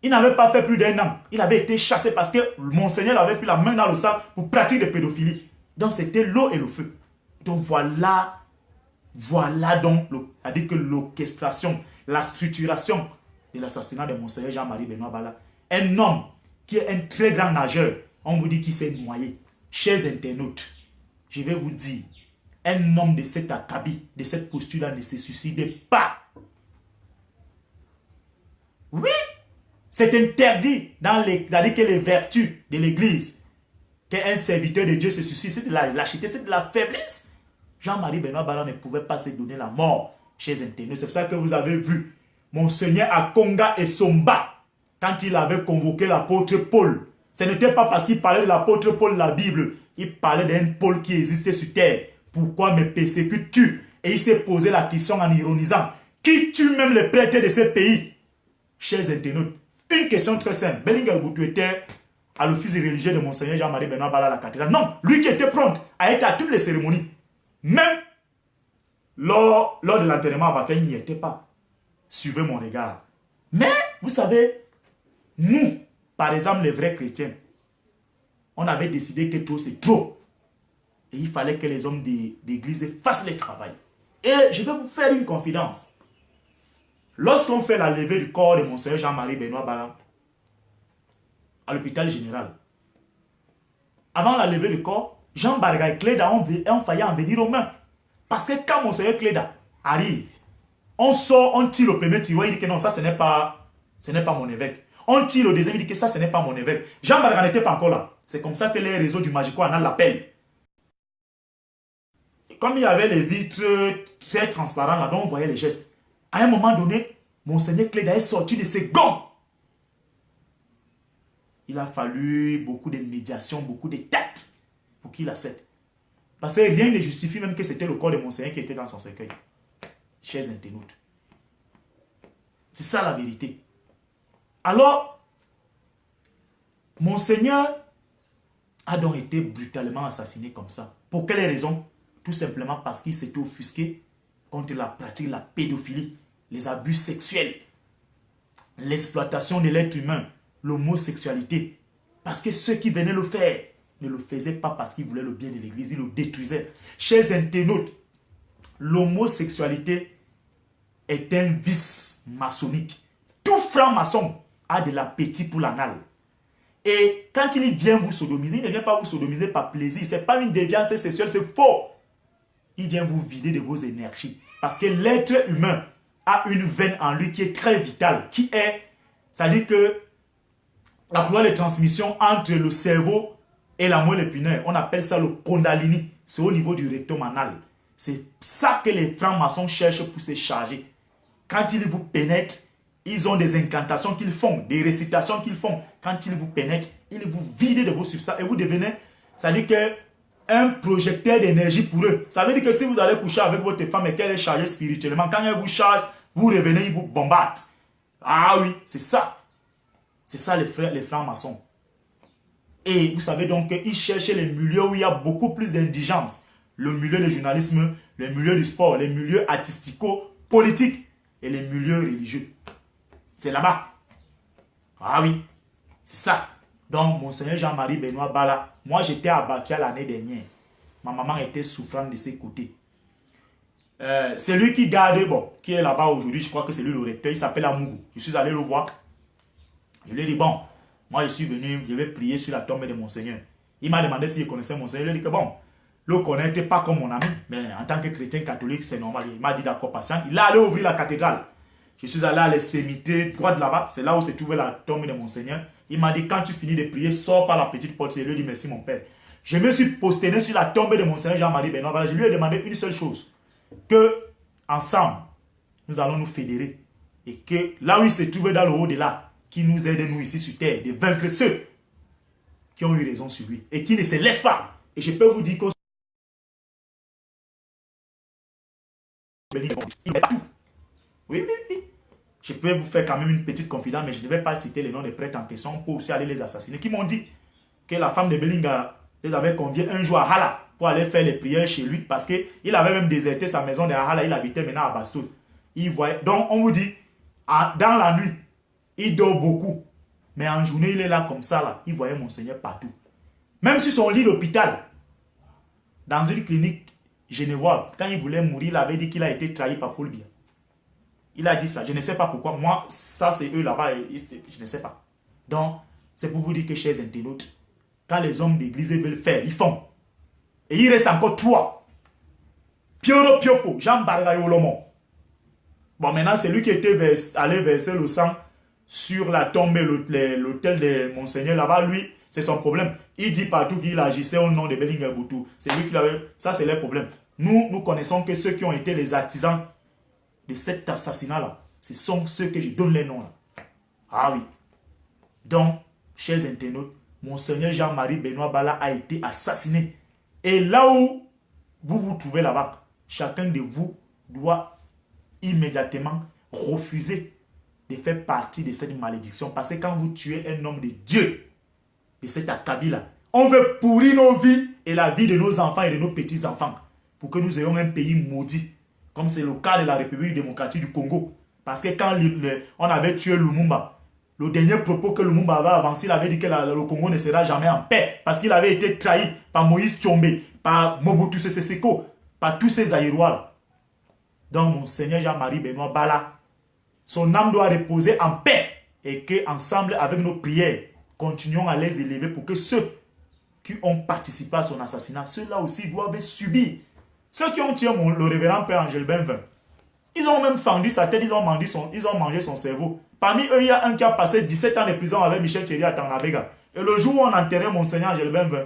Il n'avait pas fait plus d'1 an. Il avait été chassé parce que Monseigneur avait pris la main dans le sac pour pratiquer de pédophilie. Donc c'était l'eau et le feu. Donc voilà donc, c'est-à-dire que l'orchestration, la structuration de l'assassinat de Monseigneur Jean-Marie Benoît Bala. Un homme qui est un très grand nageur, on vous dit qu'il s'est noyé. Chers internautes, je vais vous dire, un homme de cet acabit, de cette posture-là ne se suicide pas. Oui, c'est interdit dans les vertus de l'Église qu'un serviteur de Dieu se suicide. C'est de la lâcheté, c'est de la faiblesse. Jean-Marie Benoît Bala ne pouvait pas se donner la mort, chers internautes. C'est pour ça que vous avez vu Monseigneur Akonga et Somba, quand il avait convoqué l'apôtre Paul. Ce n'était pas parce qu'il parlait de l'apôtre Paul de la Bible. Il parlait d'un Paul qui existait sur terre. Pourquoi me persécutes-tu? Et il s'est posé la question en ironisant. Qui tue même les prêtres de ce pays? Chers internautes, une question très simple. Bellingue Boutou était à l'office religieux de Monseigneur Jean-Marie Benoît Bala à la cathédrale. Non, lui qui était prompt à être à toutes les cérémonies. Même lors de l'enterrement à Bafé, il n'y était pas. Suivez mon regard. Mais, vous savez, nous, par exemple, les vrais chrétiens, on avait décidé que trop, c'est trop. Et il fallait que les hommes d'église fassent le travail. Et je vais vous faire une confidence. Lorsqu'on fait la levée du corps de Monseigneur Jean-Marie Benoît Bala à l'hôpital général, avant la levée du corps, Jean Barga et Cléda ont failli en venir aux mains. Parce que quand Monseigneur Cléda arrive, on sort, on tire au premier tiroir, il dit que non, ça ce n'est pas mon évêque. On tire au deuxième, il dit que ça ce n'est pas mon évêque. Jean Barga n'était pas encore là. C'est comme ça que les réseaux du Magico en l'appellent. Comme il y avait les vitres très transparentes là, dont on voyait les gestes. À un moment donné, Monseigneur Cléda est sorti de ses gants. Il a fallu beaucoup de médiation, beaucoup de tacts pour qu'il accepte. Parce que rien ne justifie même que c'était le corps de Monseigneur qui était dans son cercueil. Chers internautes. C'est ça la vérité. Alors, Monseigneur a donc été brutalement assassiné comme ça. Pour quelles raisons? Tout simplement parce qu'il s'était offusqué contre la pratique de la pédophilie, les abus sexuels, l'exploitation de l'être humain, l'homosexualité. Parce que ceux qui venaient le faire ne le faisaient pas parce qu'ils voulaient le bien de l'Église, ils le détruisaient. Chers internautes, l'homosexualité est un vice maçonnique. Tout franc-maçon a de l'appétit pour l'anal. Et quand il vient vous sodomiser, il ne vient pas vous sodomiser par plaisir. Ce n'est pas une déviance sexuelle, c'est faux. Il vient vous vider de vos énergies. Parce que l'être humain a une veine en lui qui est très vitale, qui est, c'est-à-dire que la couloir de transmission entre le cerveau et la moelle épinière, on appelle ça le kundalini. C'est au niveau du rectum anal. C'est ça que les francs-maçons cherchent pour se charger. Quand ils vous pénètrent, ils ont des incantations qu'ils font, des récitations qu'ils font. Quand ils vous pénètrent, ils vous vident de vos substances et vous devenez, c'est-à-dire que un projecteur d'énergie pour eux. Ça veut dire que si vous allez coucher avec votre femme et qu'elle est chargée spirituellement, quand elle vous charge, vous revenez, ils vous bombardent. Ah oui, c'est ça. C'est ça les frères maçons. Et vous savez donc qu'ils cherchent les milieux où il y a beaucoup plus d'indigence. Le milieu du journalisme, le milieu du sport, les milieux artistico-politiques et les milieux religieux. C'est là-bas. Ah oui, c'est ça. Donc, Monseigneur Jean-Marie Benoît Bala, moi j'étais à Bafia l'année dernière. Ma maman était souffrante de ses côtés. C'est lui qui garde, bon, qui est là-bas aujourd'hui, je crois que c'est lui le recteur, il s'appelle Amougou. Je suis allé le voir. Je lui ai dit, bon, moi je suis venu, je vais prier sur la tombe de Monseigneur. Il m'a demandé s'il connaissait Monseigneur. Je lui ai dit que bon, le connaître pas comme mon ami, mais en tant que chrétien catholique, c'est normal. Il m'a dit d'accord, patient. Il est allé ouvrir la cathédrale. Je suis allé à l'extrémité droite là-bas, c'est là où se trouvait la tombe de Monseigneur. Il m'a dit, quand tu finis de prier, sors par la petite porte. Je lui ai dit, merci mon père. Je me suis posterné sur la tombe de Monseigneur Jean-Marie Benoît Bala. Je lui ai demandé une seule chose, que ensemble, nous allons nous fédérer. Et que là où il se trouvait dans le haut-delà, qui nous aide, nous ici sur terre, de vaincre ceux qui ont eu raison sur lui et qui ne se laissent pas. Et je peux vous dire que il est tout. Oui. Je peux vous faire quand même une petite confidence, mais je ne vais pas citer les noms des prêtres en question pour aussi aller les assassiner. Qui m'ont dit que la femme de Belinga les avait conviés un jour à Hala pour aller faire les prières chez lui parce qu'il avait même déserté sa maison de Hala. Il habitait maintenant à Bastos. Donc on vous dit, dans la nuit, il dort beaucoup. Mais en journée, il est là comme ça. Là. Il voyait Monseigneur partout. Même sur son lit d'hôpital, dans une clinique genevoise, quand il voulait mourir, il avait dit qu'il a été trahi par Paul Biya. Il a dit ça. Je ne sais pas pourquoi. Moi, ça c'est eux là-bas. Je ne sais pas. Donc, c'est pour vous dire que, chers internautes, quand les hommes d'église veulent faire, ils font. Et il reste encore 3. Pioro Piopo, Jean Bargayo Lomo. Bon, maintenant, c'est lui qui était allé verser le sang sur la tombe et l'hôtel de Monseigneur. Là-bas, lui, c'est son problème. Il dit partout qu'il agissait au nom de Belinga Boutou. C'est lui qui l'avait. Ça, c'est leur problème. Nous connaissons que ceux qui ont été les artisans de cet assassinat-là, ce sont ceux que je donne les noms là. Ah oui. Donc, chers internautes, Monseigneur Jean-Marie Benoît Bala a été assassiné. Et là où vous vous trouvez là-bas, chacun de vous doit immédiatement refuser de faire partie de cette malédiction. Parce que quand vous tuez un homme de Dieu, de cet acabit-là, on veut pourrir nos vies et la vie de nos enfants et de nos petits-enfants pour que nous ayons un pays maudit. Comme c'est le cas de la République démocratique du Congo. Parce que quand on avait tué Lumumba, le dernier propos que Lumumba avait avancé, il avait dit que le Congo ne sera jamais en paix. Parce qu'il avait été trahi par Moïse Tshombe, par Mobutu Sese Seko, par tous ces Aïrois-là. Donc, Monseigneur Jean-Marie Benoît Bala, son âme doit reposer en paix. Et qu'ensemble, avec nos prières, continuons à les élever pour que ceux qui ont participé à son assassinat, ceux-là aussi doivent subir. Ceux qui ont tué le révérend Père Angèle Benvin, ils ont même fendu sa tête, ils ont mangé son cerveau. Parmi eux, il y a un qui a passé 17 ans de prison avec Michel Thierry à Tanabega. Et le jour où on enterrait Monseigneur Angèle Benvin,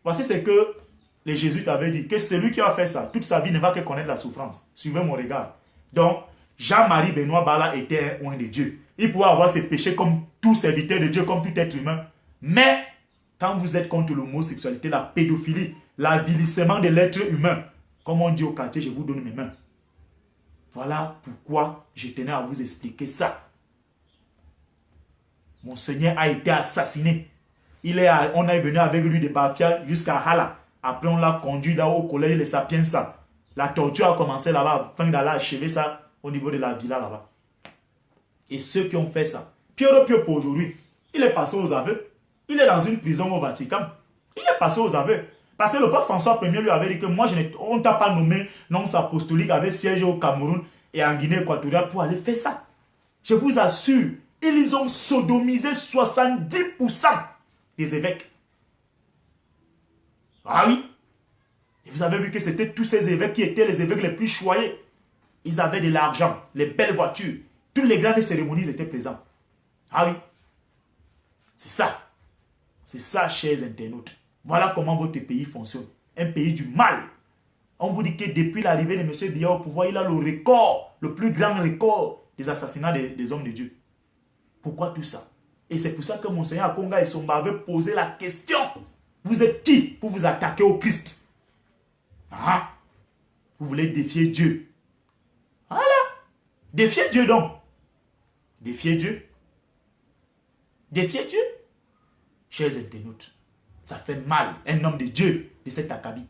voici ce que les jésuites avaient dit, que celui qui a fait ça, toute sa vie ne va que connaître la souffrance. Suivez mon regard. Donc, Jean-Marie Benoît Bala était un oint de Dieu. Il pouvait avoir ses péchés comme tout serviteur de Dieu, comme tout être humain. Mais, quand vous êtes contre l'homosexualité, la pédophilie, l'avilissement de l'être humain, comme on dit au quartier, je vous donne mes mains. Voilà pourquoi je tenais à vous expliquer ça. Monseigneur a été assassiné. On est venu avec lui de Bafia jusqu'à Hala. Après, on l'a conduit là au collège de Sapienza. La torture a commencé là-bas afin d'aller achever ça au niveau de la villa là-bas. Et ceux qui ont fait ça, Piero Piopo aujourd'hui, il est passé aux aveux. Il est dans une prison au Vatican. Il est passé aux aveux. Parce que le pape François Ier lui avait dit que moi, on ne t'a pas nommé nonce apostolique avec siège au Cameroun et en Guinée équatoriale pour aller faire ça. Je vous assure, ils ont sodomisé 70% des évêques. Ah oui. Et vous avez vu que c'était tous ces évêques qui étaient les évêques les plus choyés. Ils avaient de l'argent, les belles voitures. Toutes les grandes cérémonies étaient présentes. Ah oui. C'est ça. C'est ça, chers internautes. Voilà comment votre pays fonctionne. Un pays du mal. On vous dit que depuis l'arrivée de M. Biya au pouvoir, il a le record, le plus grand record des assassinats des hommes de Dieu. Pourquoi tout ça? Et c'est pour ça que Monseigneur Akonga et Somba avaient posé la question. Vous êtes qui pour vous attaquer au Christ? Ah, vous voulez défier Dieu. Voilà. Défiez Dieu donc. Défiez Dieu. Défiez Dieu. Chers internautes, ça fait mal. Un homme de Dieu de cet acabit.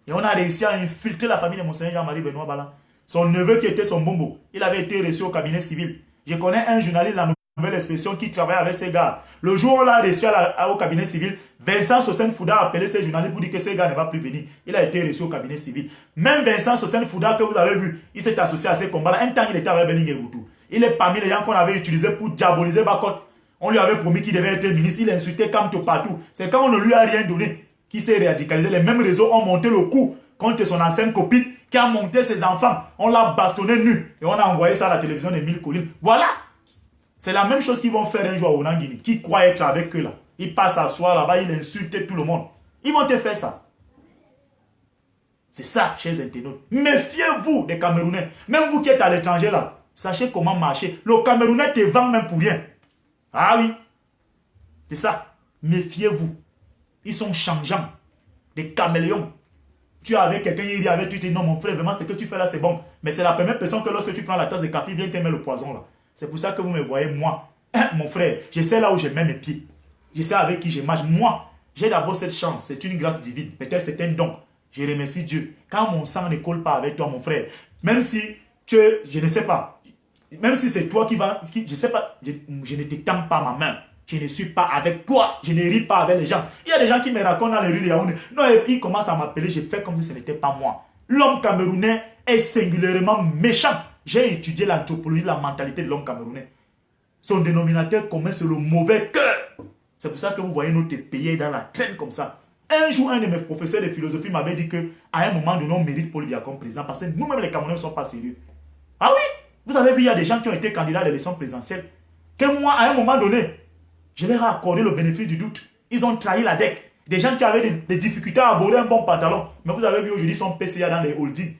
Et on a réussi à infiltrer la famille de Monseigneur Jean-Marie Benoît Bala. Son neveu qui était son bombo, il avait été reçu au cabinet civil. Je connais un journaliste de la Nouvelle Expression qui travaille avec ces gars. Le jour où on l'a reçu au cabinet civil, Vincent Sosten Fouda a appelé ces journalistes pour dire que ces gars ne va plus venir. Il a été reçu au cabinet civil. Même Vincent Sosten Fouda que vous avez vu, il s'est associé à ces combats-là. Un temps, il était avec Beling Eboutou. Il est parmi les gens qu'on avait utilisés pour diaboliser Bakot. On lui avait promis qu'il devait être ministre. Il insultait Kamto partout. C'est quand on ne lui a rien donné qu'il s'est radicalisé. Les mêmes réseaux ont monté le coup contre son ancienne copine qui a monté ses enfants. On l'a bastonné nu. Et on a envoyé ça à la télévision de Mille Collines. Voilà. C'est la même chose qu'ils vont faire un jour à Onangini. Qui croit être avec eux là. Il passe à soi là-bas, il insulte tout le monde. Ils vont te faire ça. C'est ça, chers internautes. Méfiez-vous des Camerounais. Même vous qui êtes à l'étranger là, sachez comment marcher. Le Camerounais te vend même pour rien. Ah oui. C'est ça. Méfiez-vous. Ils sont changeants. Des caméléons. Tu es avec quelqu'un, il est avec toi, tu dis non mon frère, vraiment ce que tu fais là c'est bon. Mais c'est la première personne que lorsque tu prends la tasse de café, il vient te mettre le poison là. C'est pour ça que vous me voyez, moi, mon frère, je sais là où je mets mes pieds. Je sais avec qui je marche. Moi, j'ai d'abord cette chance. C'est une grâce divine. Peut-être c'est un don. Je remercie Dieu. Quand mon sang ne colle pas avec toi, mon frère, même si tu es, je ne sais pas, même si c'est toi qui vas, je sais pas, je ne t'étends pas ma main. Je ne suis pas avec toi. Je ne ris pas avec les gens. Il y a des gens qui me racontent dans les rues de Yaoundé. Non, ils commencent à m'appeler. Je fais comme si ce n'était pas moi. L'homme camerounais est singulièrement méchant. J'ai étudié l'anthropologie, la mentalité de l'homme camerounais. Son dénominateur commun, c'est le mauvais cœur. C'est pour ça que vous voyez notre pays dans la traîne comme ça. Un jour, un de mes professeurs de philosophie m'avait dit qu'à un moment donné, on mérite Paul Biya comme président parce que nous-mêmes, les Camerounais, ne sont pas sérieux. Ah oui, vous avez vu, il y a des gens qui ont été candidats à l'élection présidentielle. Que moi, à un moment donné, je leur ai accordé le bénéfice du doute. Ils ont trahi la DEC. Des gens qui avaient des difficultés à aborder un bon pantalon. Mais vous avez vu aujourd'hui, ils sont PCA dans les holdings.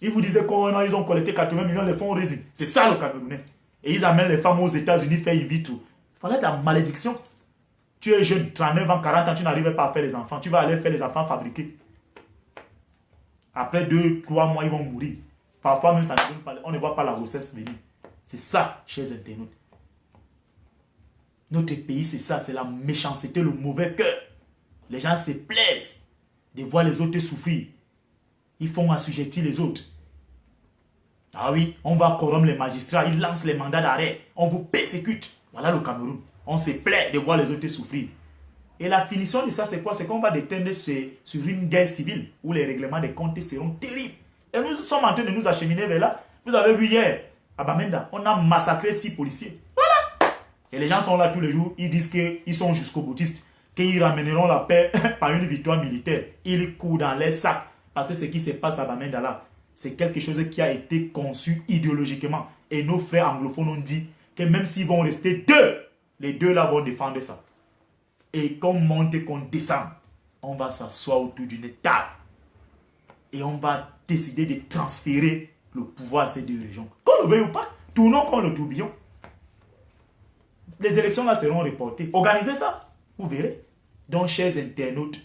Ils vous disaient qu'ils ont collecté 80 millions de fonds au résine. C'est ça le Camerounais. Et ils amènent les femmes aux États-Unis faire in vitro. Il fallait de la malédiction. Tu es jeune, 39 ans, 40 ans, tu n'arrives pas à faire les enfants. Tu vas aller faire les enfants fabriqués. Après 2, 3 mois, ils vont mourir. Parfois même, ça ne pas, on ne voit pas la grossesse venir. C'est ça, chers internautes. Notre pays, c'est ça, c'est la méchanceté, le mauvais cœur. Les gens se plaisent de voir les autres souffrir. Ils font assujettir les autres. Ah oui, on va corrompre les magistrats, ils lancent les mandats d'arrêt. On vous persécute. Voilà le Cameroun. On se plaît de voir les autres souffrir. Et la finition de ça, c'est quoi? C'est qu'on va déteindre sur une guerre civile où les règlements des comptes seront terribles. Et nous sommes en train de nous acheminer vers là. Vous avez vu hier, à Bamenda, on a massacré 6 policiers. Voilà. Et les gens sont là tous les jours, ils disent qu'ils sont jusqu'au boutiste, qu'ils ramèneront la paix par une victoire militaire. Ils courent dans les sacs. Parce que ce qui se passe à Bamenda là, c'est quelque chose qui a été conçu idéologiquement. Et nos frères anglophones ont dit que même s'ils vont rester deux, les deux là vont défendre ça. Et qu'on monte et qu'on descend, on va s'asseoir autour d'une table. Et on va décider de transférer le pouvoir à ces deux régions. Qu'on le veuille ou pas, tournons comme le tourbillon. Les élections là seront reportées. Organisez ça, vous verrez. Donc, chers internautes,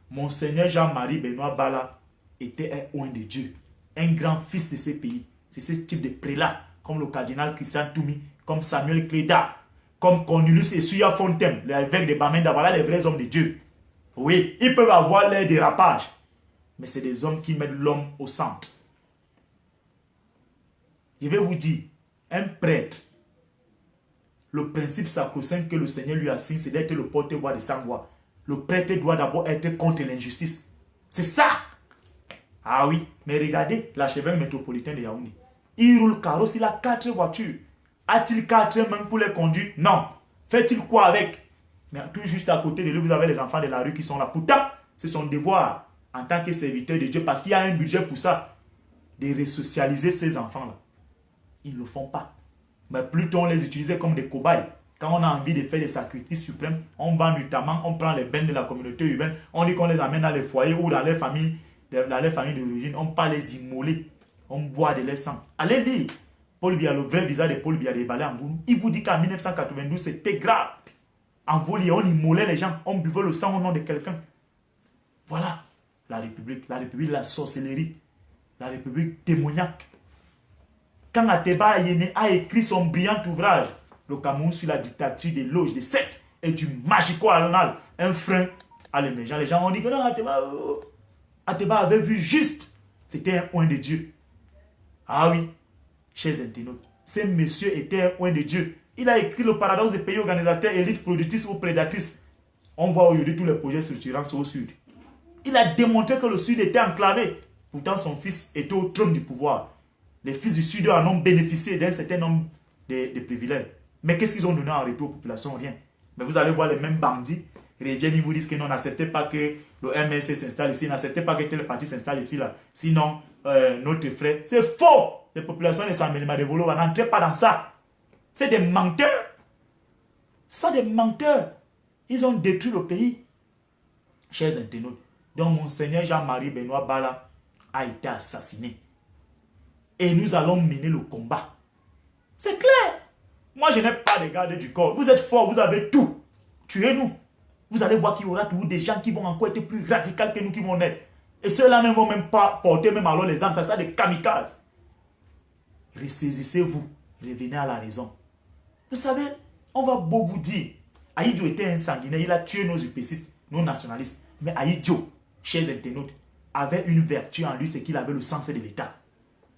Monseigneur Jean-Marie Benoît Bala était un oint de Dieu. Un grand fils de ce pays. C'est ce type de prélat, comme le cardinal Christian Toumi, comme Samuel Cléda, comme Cornelius Essuya Fontaine, l'évêque de Bamenda. Voilà les vrais hommes de Dieu. Oui, ils peuvent avoir l'air dérapage, mais c'est des hommes qui mettent l'homme au centre. Je vais vous dire, un prêtre, le principe sacro-saint que le Seigneur lui assigne, c'est d'être le porte-voix de sa voix. Le prêtre doit d'abord être contre l'injustice. C'est ça. Ah oui, mais regardez l'archevêque métropolitain de Yaoundé. Il roule carrosse, il a 4 voitures. A-t-il 4 mains pour les conduire? Non. Fait-il quoi avec? Mais tout juste à côté de lui, vous avez les enfants de la rue qui sont là. Pourtant, c'est son devoir en tant que serviteur de Dieu, parce qu'il y a un budget pour ça, de resocialiser ces enfants-là. Ils ne le font pas. Mais plutôt on les utilise comme des cobayes. Quand on a envie de faire des sacrifices suprêmes, on va notamment, on prend les bennes de la communauté urbaine, on dit qu'on les amène dans les foyers ou dans les familles d'origine, on part les immoler, on boit de leur sang. Allez lire Paul Biya, le vrai visage de Paul Biya de Balé Angoulou. Il vous dit qu'en 1992, c'était grave. envolé, on immolait les gens, on buvait le sang au nom de quelqu'un. Voilà la République de la sorcellerie, la République démoniaque. Quand Ateba Ayene a écrit son brillant ouvrage, le Cameroun sur la dictature des loges, des sectes et du magico-anal, un frein à l'émergence. Les gens ont dit que non, Ateba avait vu juste. C'était un oint de Dieu. Ah oui, chers internautes, ce monsieur était un oint de Dieu. Il a écrit le paradoxe des pays organisateurs, élites productrices ou prédatrices. On voit aujourd'hui tous les projets structurants au sud. Il a démontré que le sud était enclavé. Pourtant, son fils était au trône du pouvoir. Les fils du sud en ont bénéficié d'un certain nombre de privilèges. Mais qu'est-ce qu'ils ont donné en retour aux populations? Rien. Mais vous allez voir les mêmes bandits. Ils reviennent, ils vous disent que non, n'acceptez pas que le MSC s'installe ici, n'acceptez pas que tel parti s'installe ici, là. Sinon, notre frère, c'est faux. Les populations de Saint-Méléma de Volo, n'entrez pas dans ça. C'est des menteurs. Ce sont des menteurs. Ils ont détruit le pays. Chers internautes, donc Monseigneur Jean-Marie Benoît Bala a été assassiné. Et nous allons mener le combat. C'est clair. Moi, je n'ai pas de garde du corps. Vous êtes forts, vous avez tout. Tuez-nous. Vous allez voir qu'il y aura toujours des gens qui vont encore être plus radicaux que nous qui vont naître. Et ceux-là même vont même pas porter même alors les armes. Ça sera des kamikazes. Ressaisissez-vous. Revenez à la raison. Vous savez, on va beau vous dire, Aïdjo était un sanguinaire. Il a tué nos UPCistes, nos nationalistes. Mais Aïdjo, chers internautes, avait une vertu en lui, c'est qu'il avait le sens de l'État.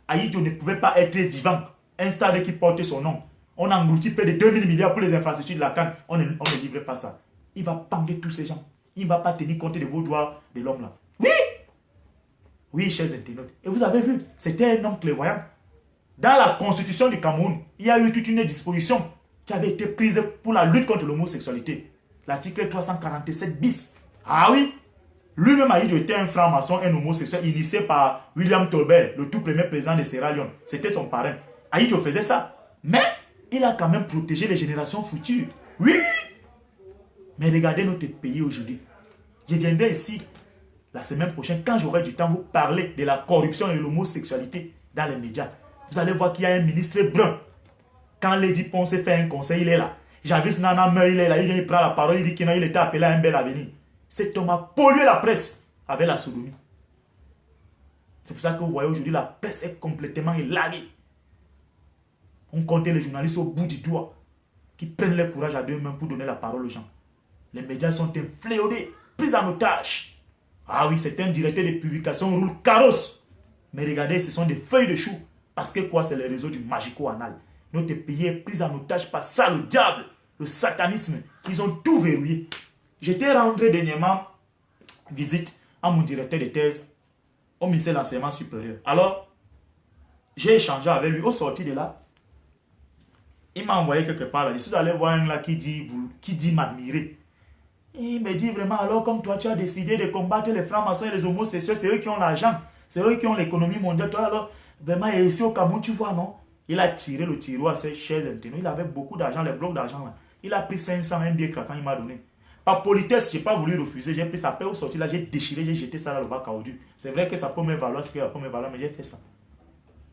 Aïdjo ne pouvait pas être vivant. Un stade qui portait son nom. On a englouti près de 2000 milliards pour les infrastructures de la canne. On ne livrait pas ça. Il va pendre tous ces gens. Il ne va pas tenir compte de vos droits de l'homme là. Oui! Oui, chers internautes. Et vous avez vu, c'était un homme clairvoyant. Dans la constitution du Cameroun, il y a eu toute une disposition qui avait été prise pour la lutte contre l'homosexualité. L'article 347 bis. Ah oui! Lui-même, Aïdjo était un franc-maçon, un homosexuel initié par William Tolbert, le tout premier président de Sierra Leone. C'était son parrain. Aïdjo faisait ça. Mais il a quand même protégé les générations futures. Oui! Mais regardez notre pays aujourd'hui. Je viendrai ici la semaine prochaine, quand j'aurai du temps, vous parler de la corruption et de l'homosexualité dans les médias. Vous allez voir qu'il y a un ministre brun. Quand Lady Ponce fait un conseil, il est là. Jarvis Nana meurt, il est là. Il vient, il prend la parole, il dit qu'il était appelé à un bel avenir. Cet homme a pollué la presse avec la sodomie. C'est pour ça que vous voyez aujourd'hui, la presse est complètement élargie. On comptait les journalistes au bout du doigt qui prennent le courage à deux mains pour donner la parole aux gens. Les médias sont infléodés, pris en otage. Ah oui, c'est un directeur de publication roule carrosse. Mais regardez, ce sont des feuilles de chou. Parce que quoi, c'est le réseau du magico-anal. Notre pays est pris en otage par ça, le diable, le satanisme. Ils ont tout verrouillé. J'étais rentré dernièrement visite à mon directeur de thèse au ministère de l'enseignement supérieur. Alors, j'ai échangé avec lui. Au sorti de là, il m'a envoyé quelque part là. Je suis allé voir un là qui dit m'admirer. Il me dit vraiment, alors comme toi tu as décidé de combattre les francs-maçons et les homosexuels, c'est eux qui ont l'argent, c'est eux qui ont l'économie mondiale. Toi alors, vraiment, et ici au Cameroun, tu vois, non? Il a tiré le tiroir à ses chers internautes. Il avait beaucoup d'argent, les blocs d'argent là. Il a pris 500, un billet craquant, il m'a donné. Par politesse, je n'ai pas voulu refuser. J'ai pris sa paix au sorti là, j'ai déchiré, j'ai jeté ça dans le bac à ordures. C'est vrai que ça peut me valoir ce qu'il y a pour me valoir, mais j'ai fait ça.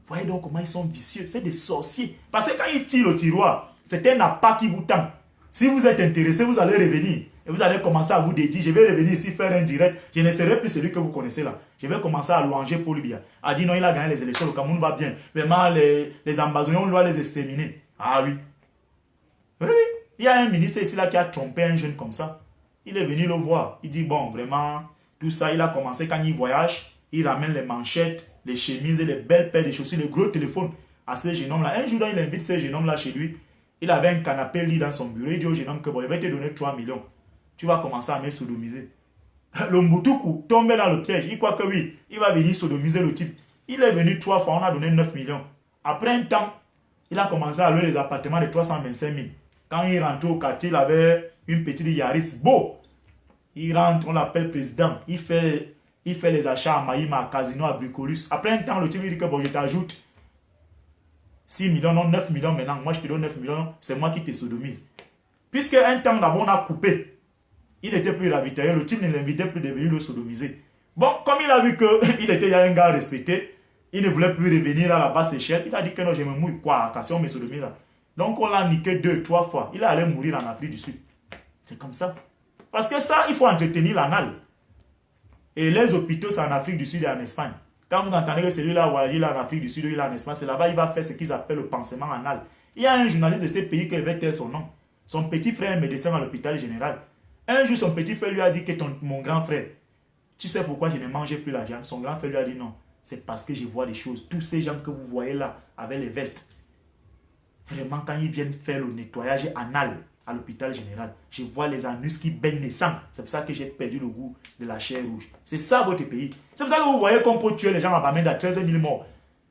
Voyez donc comment ils sont vicieux. C'est des sorciers. Parce que quand ils tirent le tiroir, c'est un appât qui vous tend. Si vous êtes intéressé, vous allez revenir. Et vous allez commencer à vous dédier. Je vais revenir ici faire un direct. Je ne serai plus celui que vous connaissez là. Je vais commencer à louanger Paul Biya. A dit non, il a gagné les élections. Le Cameroun va bien. Vraiment, les Ambazoniens, on doit les exterminer. Ah oui. Oui, oui. Il y a un ministre ici là qui a trompé un jeune comme ça. Il est venu le voir. Il dit bon, vraiment, tout ça, il a commencé quand il voyage. Il ramène les manchettes, les chemises et les belles paires de chaussures, les gros téléphones à ces jeunes hommes là. Un jour, il invite ces jeunes hommes là chez lui. Il avait un canapé lit dans son bureau. Il dit au jeune homme que bon, il va te donner 3 millions. Tu vas commencer à me sodomiser. Le Mboutoukou tombe dans le piège. Il croit que oui, il va venir sodomiser le type. Il est venu 3 fois, on a donné 9 millions. Après un temps, il a commencé à louer les appartements de 325 000. Quand il rentre au quartier, il avait une petite Yaris beau. Il rentre, on l'appelle président. Il fait les achats à Maïma, à Casino, à Bricolus. Après un temps, le type il dit que bon, je t'ajoute 6 millions, non 9 millions maintenant. Moi, je te donne 9 millions, c'est moi qui te sodomise. Puisque un temps d'abord, on a coupé. Il n'était plus ravitaillé, le type ne l'invitait plus de venir le sodomiser. Bon, comme il a vu qu'il était il y a un gars respecté, il ne voulait plus revenir à la basse échelle. Il a dit que non, je me mouille quoi, car si on me sodomise là. Donc on l'a niqué 2, 3 fois. Il allait mourir en Afrique du Sud. C'est comme ça. Parce que ça, il faut entretenir l'anal. Et les hôpitaux, c'est en Afrique du Sud et en Espagne. Quand vous entendez que celui-là, il est en Afrique du Sud ou il est en Espagne, c'est là-bas, il va faire ce qu'ils appellent le pansement anal. Il y a un journaliste de ces pays qui avait taire son nom. Son petit frère est médecin à l'hôpital général. Un jour, son petit frère lui a dit que mon grand frère, tu sais pourquoi je ne mangeais plus la viande? Son grand frère lui a dit non. C'est parce que je vois des choses. Tous ces gens que vous voyez là, avec les vestes, vraiment, quand ils viennent faire le nettoyage anal à l'hôpital général, je vois les anus qui baignent les sangs. C'est pour ça que j'ai perdu le goût de la chair rouge. C'est ça votre pays. C'est pour ça que vous voyez qu'on peut tuer les gens à Bamenda, 13 000 morts.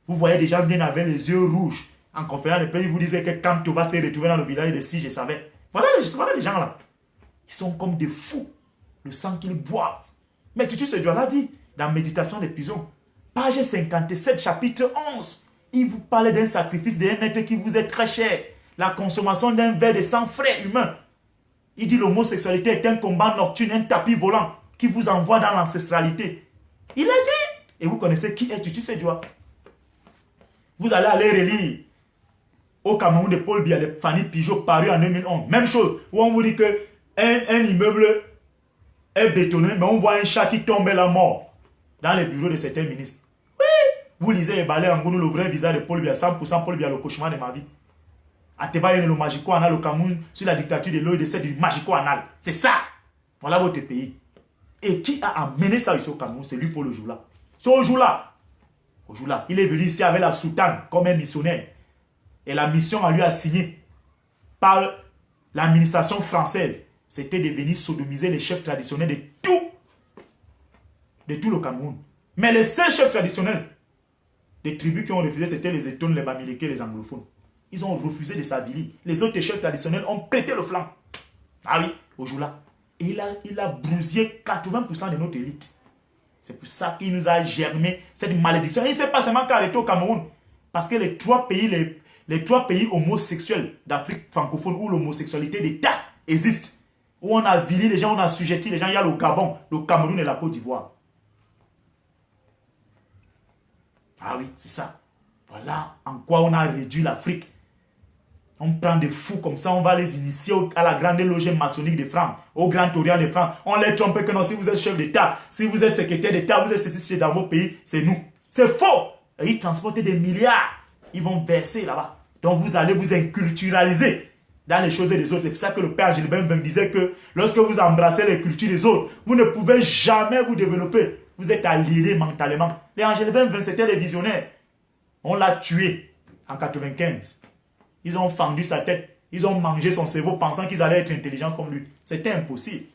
Vous voyez des gens venir avec les yeux rouges. En conférence de presse, ils vous disaient que quand tu vas se retrouver dans le village de Si, je savais. Voilà les gens là. Ils sont comme des fous. Le sang qu'ils boivent. Mais Tutu Sedouala l'a dit dans Méditation des prisons. Page 57, chapitre 11. Il vous parlait d'un sacrifice d'un être qui vous est très cher. La consommation d'un verre de sang frais humain. Il dit l'homosexualité est un combat nocturne, un tapis volant qui vous envoie dans l'ancestralité. Il a dit. Et vous connaissez qui est Tutu Sedouala. Vous allez aller relire au Cameroun de Paul Biya, de Fanny Pigeot, paru en 2011. Même chose, où on vous dit que un immeuble est bétonné, mais on voit un chat qui tombe la mort dans les bureaux de certains ministres. Oui, vous lisez et balayez en gros le vrai visage de Paul Biya, 100% Paul Biya, le cauchemar de ma vie. Ateba le magico anal au Cameroun sur la dictature de l'OEDC du magico anal. C'est ça. Voilà votre pays. Et qui a amené ça ici au Cameroun? C'est lui pour le jour-là. Ce jour-là, il est venu ici avec la soutane comme un missionnaire. Et la mission à lui assignée par l'administration française, c'était de venir sodomiser les chefs traditionnels de tout le Cameroun. Mais les seuls chefs traditionnels des tribus qui ont refusé, c'était les Etones, les Bamileke, les anglophones. Ils ont refusé de s'avilir. Les autres chefs traditionnels ont prêté le flanc. Ah oui, au jour-là. Et il a bousillé 80% de notre élite. C'est pour ça qu'il nous a germé cette malédiction. Et il ne s'est pas seulement arrêté au Cameroun. Parce que les trois pays homosexuels d'Afrique francophone où l'homosexualité d'État existe, où on a vilé les gens, on a assujetti les gens, il y a le Gabon, le Cameroun et la Côte d'Ivoire. Ah oui, c'est ça. Voilà en quoi on a réduit l'Afrique. On prend des fous comme ça, on va les initier à la grande loge maçonnique de France, au Grand Orient de France. On les trompe que non, si vous êtes chef d'État, si vous êtes secrétaire d'État, vous êtes ceci dans vos pays, c'est nous. C'est faux. Et ils transportent des milliards. Ils vont verser là-bas. Donc vous allez vous inculturaliser dans les choses des autres. C'est pour ça que le père Gilbert me disait que lorsque vous embrassez les cultures des autres, vous ne pouvez jamais vous développer. Vous êtes aliéné mentalement. Les Angélibin, c'était les visionnaires. On l'a tué en 95. Ils ont fendu sa tête. Ils ont mangé son cerveau pensant qu'ils allaient être intelligents comme lui. C'était impossible.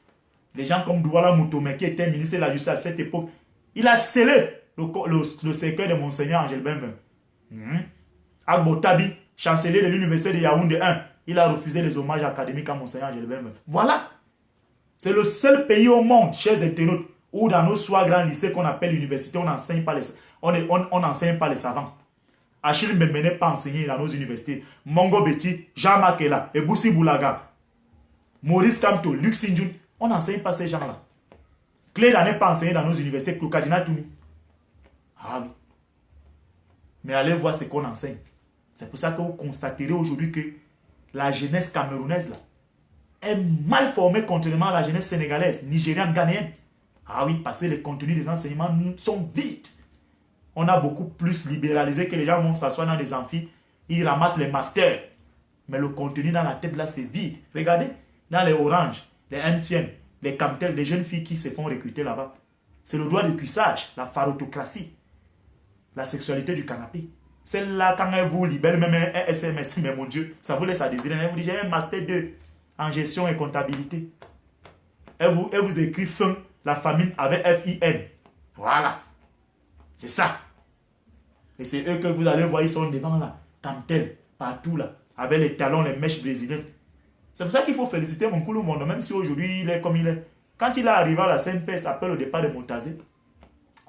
Les gens comme Douala Moutomé, qui était ministre de la Justice à cette époque, il a scellé le cercueil de Monseigneur Angel Benvin. Agbo Tabi, chancelier de l'université de Yaoundé 1, il a refusé les hommages académiques à Monseigneur Angel Benvin. Voilà. C'est le seul pays au monde, chers internautes, où dans nos soi grands lycées qu'on appelle l'université, on n'enseigne pas les savants. Achille Mbembe n'est pas enseigné dans nos universités. Mongo Betty, Jean Makela, Eboussi Boulaga, Maurice Kamto, Luc Sinjun, on n'enseigne pas ces gens-là. Cléda n'est pas enseigné dans nos universités. Klokadina Toumi. Ah oui. Mais allez voir ce qu'on enseigne. C'est pour ça que vous constaterez aujourd'hui que la jeunesse camerounaise là, est mal formée contrairement à la jeunesse sénégalaise, nigérienne, ghanéenne. Ah oui, parce que les contenus des enseignements sont vides. On a beaucoup plus libéralisé que les gens vont s'asseoir dans des amphis, ils ramassent les masters. Mais le contenu dans la tête là, c'est vide. Regardez, dans les Orange, les MTN, les Camtel, les jeunes filles qui se font recruter là-bas. C'est le droit de cuissage, la pharotocratie, la sexualité du canapé. Celle-là, quand elle vous libère même un SMS, mais mon Dieu, ça vous laisse à désirer. Elle vous dit, j'ai un master 2 en gestion et comptabilité. Elle vous écrit fin, la famine avec FIN. Voilà. C'est ça. Et c'est eux que vous allez voir, ils sont devant là, Camtel, partout là, avec les talons, les mèches brésiliennes. C'est pour ça qu'il faut féliciter mon Koulou Mondo, même si aujourd'hui il est comme il est. Quand il est arrivé à la CNPS après le départ de Montazé,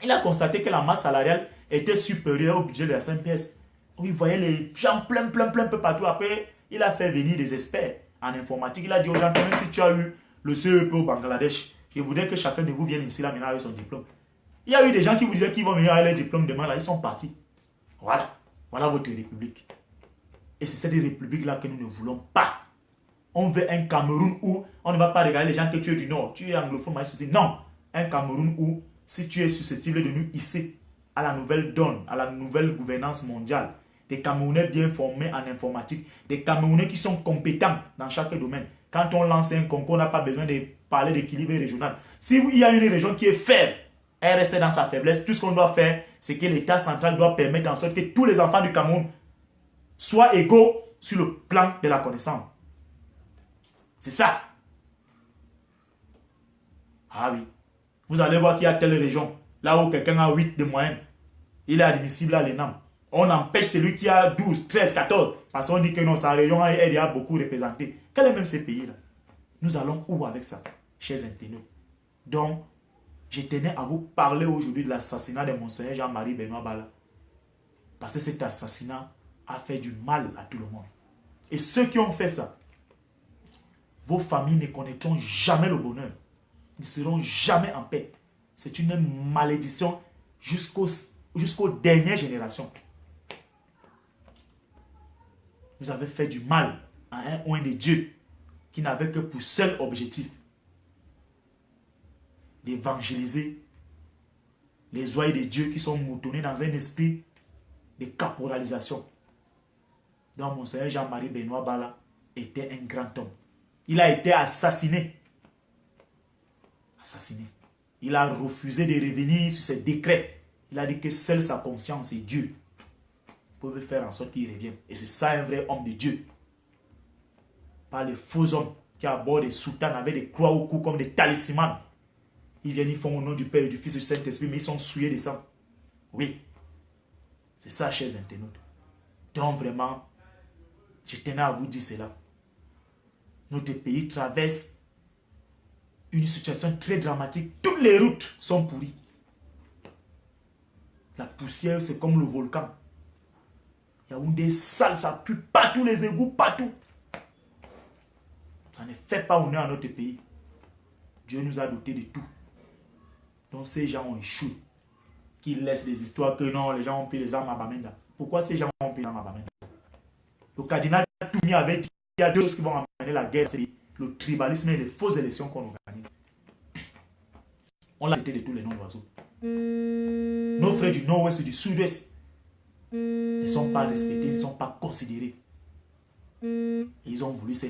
il a constaté que la masse salariale était supérieure au budget de la CNPS. Il voyait les gens plein peu partout. Après, il a fait venir des experts en informatique. Il a dit aux gens que même si tu as eu le CEP au Bangladesh, je voudrais que chacun de vous vienne ici là maintenant avec son diplôme. Il y a eu des gens qui vous disaient qu'ils vont venir avec les diplômes demain là, ils sont partis. Voilà. Voilà votre république. Et c'est cette république là que nous ne voulons pas. On veut un Cameroun où on ne va pas regarder les gens que tu es du Nord, tu es anglophone, non. Un Cameroun où, si tu es susceptible de nous hisser à la nouvelle donne, à la nouvelle gouvernance mondiale, des Camerounais bien formés en informatique, des Camerounais qui sont compétents dans chaque domaine. Quand on lance un concours, on n'a pas besoin de parler d'équilibre régional. Si il y a une région qui est faible, elle reste dans sa faiblesse. Tout ce qu'on doit faire, c'est que l'État central doit permettre en sorte que tous les enfants du Cameroun soient égaux sur le plan de la connaissance. C'est ça. Ah oui. Vous allez voir qu'il y a telle région, là où quelqu'un a 8 de moyenne, il est admissible à l'ENAM. On empêche celui qui a 12, 13, 14, parce qu'on dit que non, sa région est déjà beaucoup représentée. Quel est même ces pays-là? Nous allons où avec ça, chers internautes? Donc, je tenais à vous parler aujourd'hui de l'assassinat de Monseigneur Jean-Marie Benoît Bala. Parce que cet assassinat a fait du mal à tout le monde. Et ceux qui ont fait ça, vos familles ne connaîtront jamais le bonheur. Ils ne seront jamais en paix. C'est une malédiction jusqu'aux dernières générations. Vous avez fait du mal à un oint de Dieu qui n'avait que pour seul objectif d'évangéliser les oies de Dieu qui sont moutonnés dans un esprit de caporalisation. Donc, Monseigneur Jean-Marie Benoît Bala était un grand homme. Il a été assassiné. Assassiné. Il a refusé de revenir sur ses décrets. Il a dit que seule sa conscience et Dieu peuvent faire en sorte qu'il revienne. Et c'est ça un vrai homme de Dieu. Pas les faux hommes qui abordent des soutanes avec des croix au cou comme des talismans. Ils viennent, ils font au nom du Père et du Fils et du Saint-Esprit, mais ils sont souillés de sang. Oui. C'est ça, chers internautes. Donc vraiment, je tenais à vous dire cela. Notre pays traverse une situation très dramatique. Toutes les routes sont pourries. La poussière, c'est comme le volcan. Yaoundé sale, ça pue partout, les égouts, partout. Ça ne fait pas honneur à notre pays. Dieu nous a dotés de tout. Donc ces gens ont échoué. Qui laissent des histoires que non, les gens ont pris les armes à Bamenda. Pourquoi ces gens ont pris les armes à Bamenda? Le cardinal Toumi avait dit qu'il y a deux choses qui vont amener la guerre. C'est le tribalisme et les fausses élections qu'on organise. On l'a été de tous les noms d'oiseaux. Nos frères du nord-ouest et du sud-ouest ne sont pas respectés, ils ne sont pas considérés. Et ils ont voulu se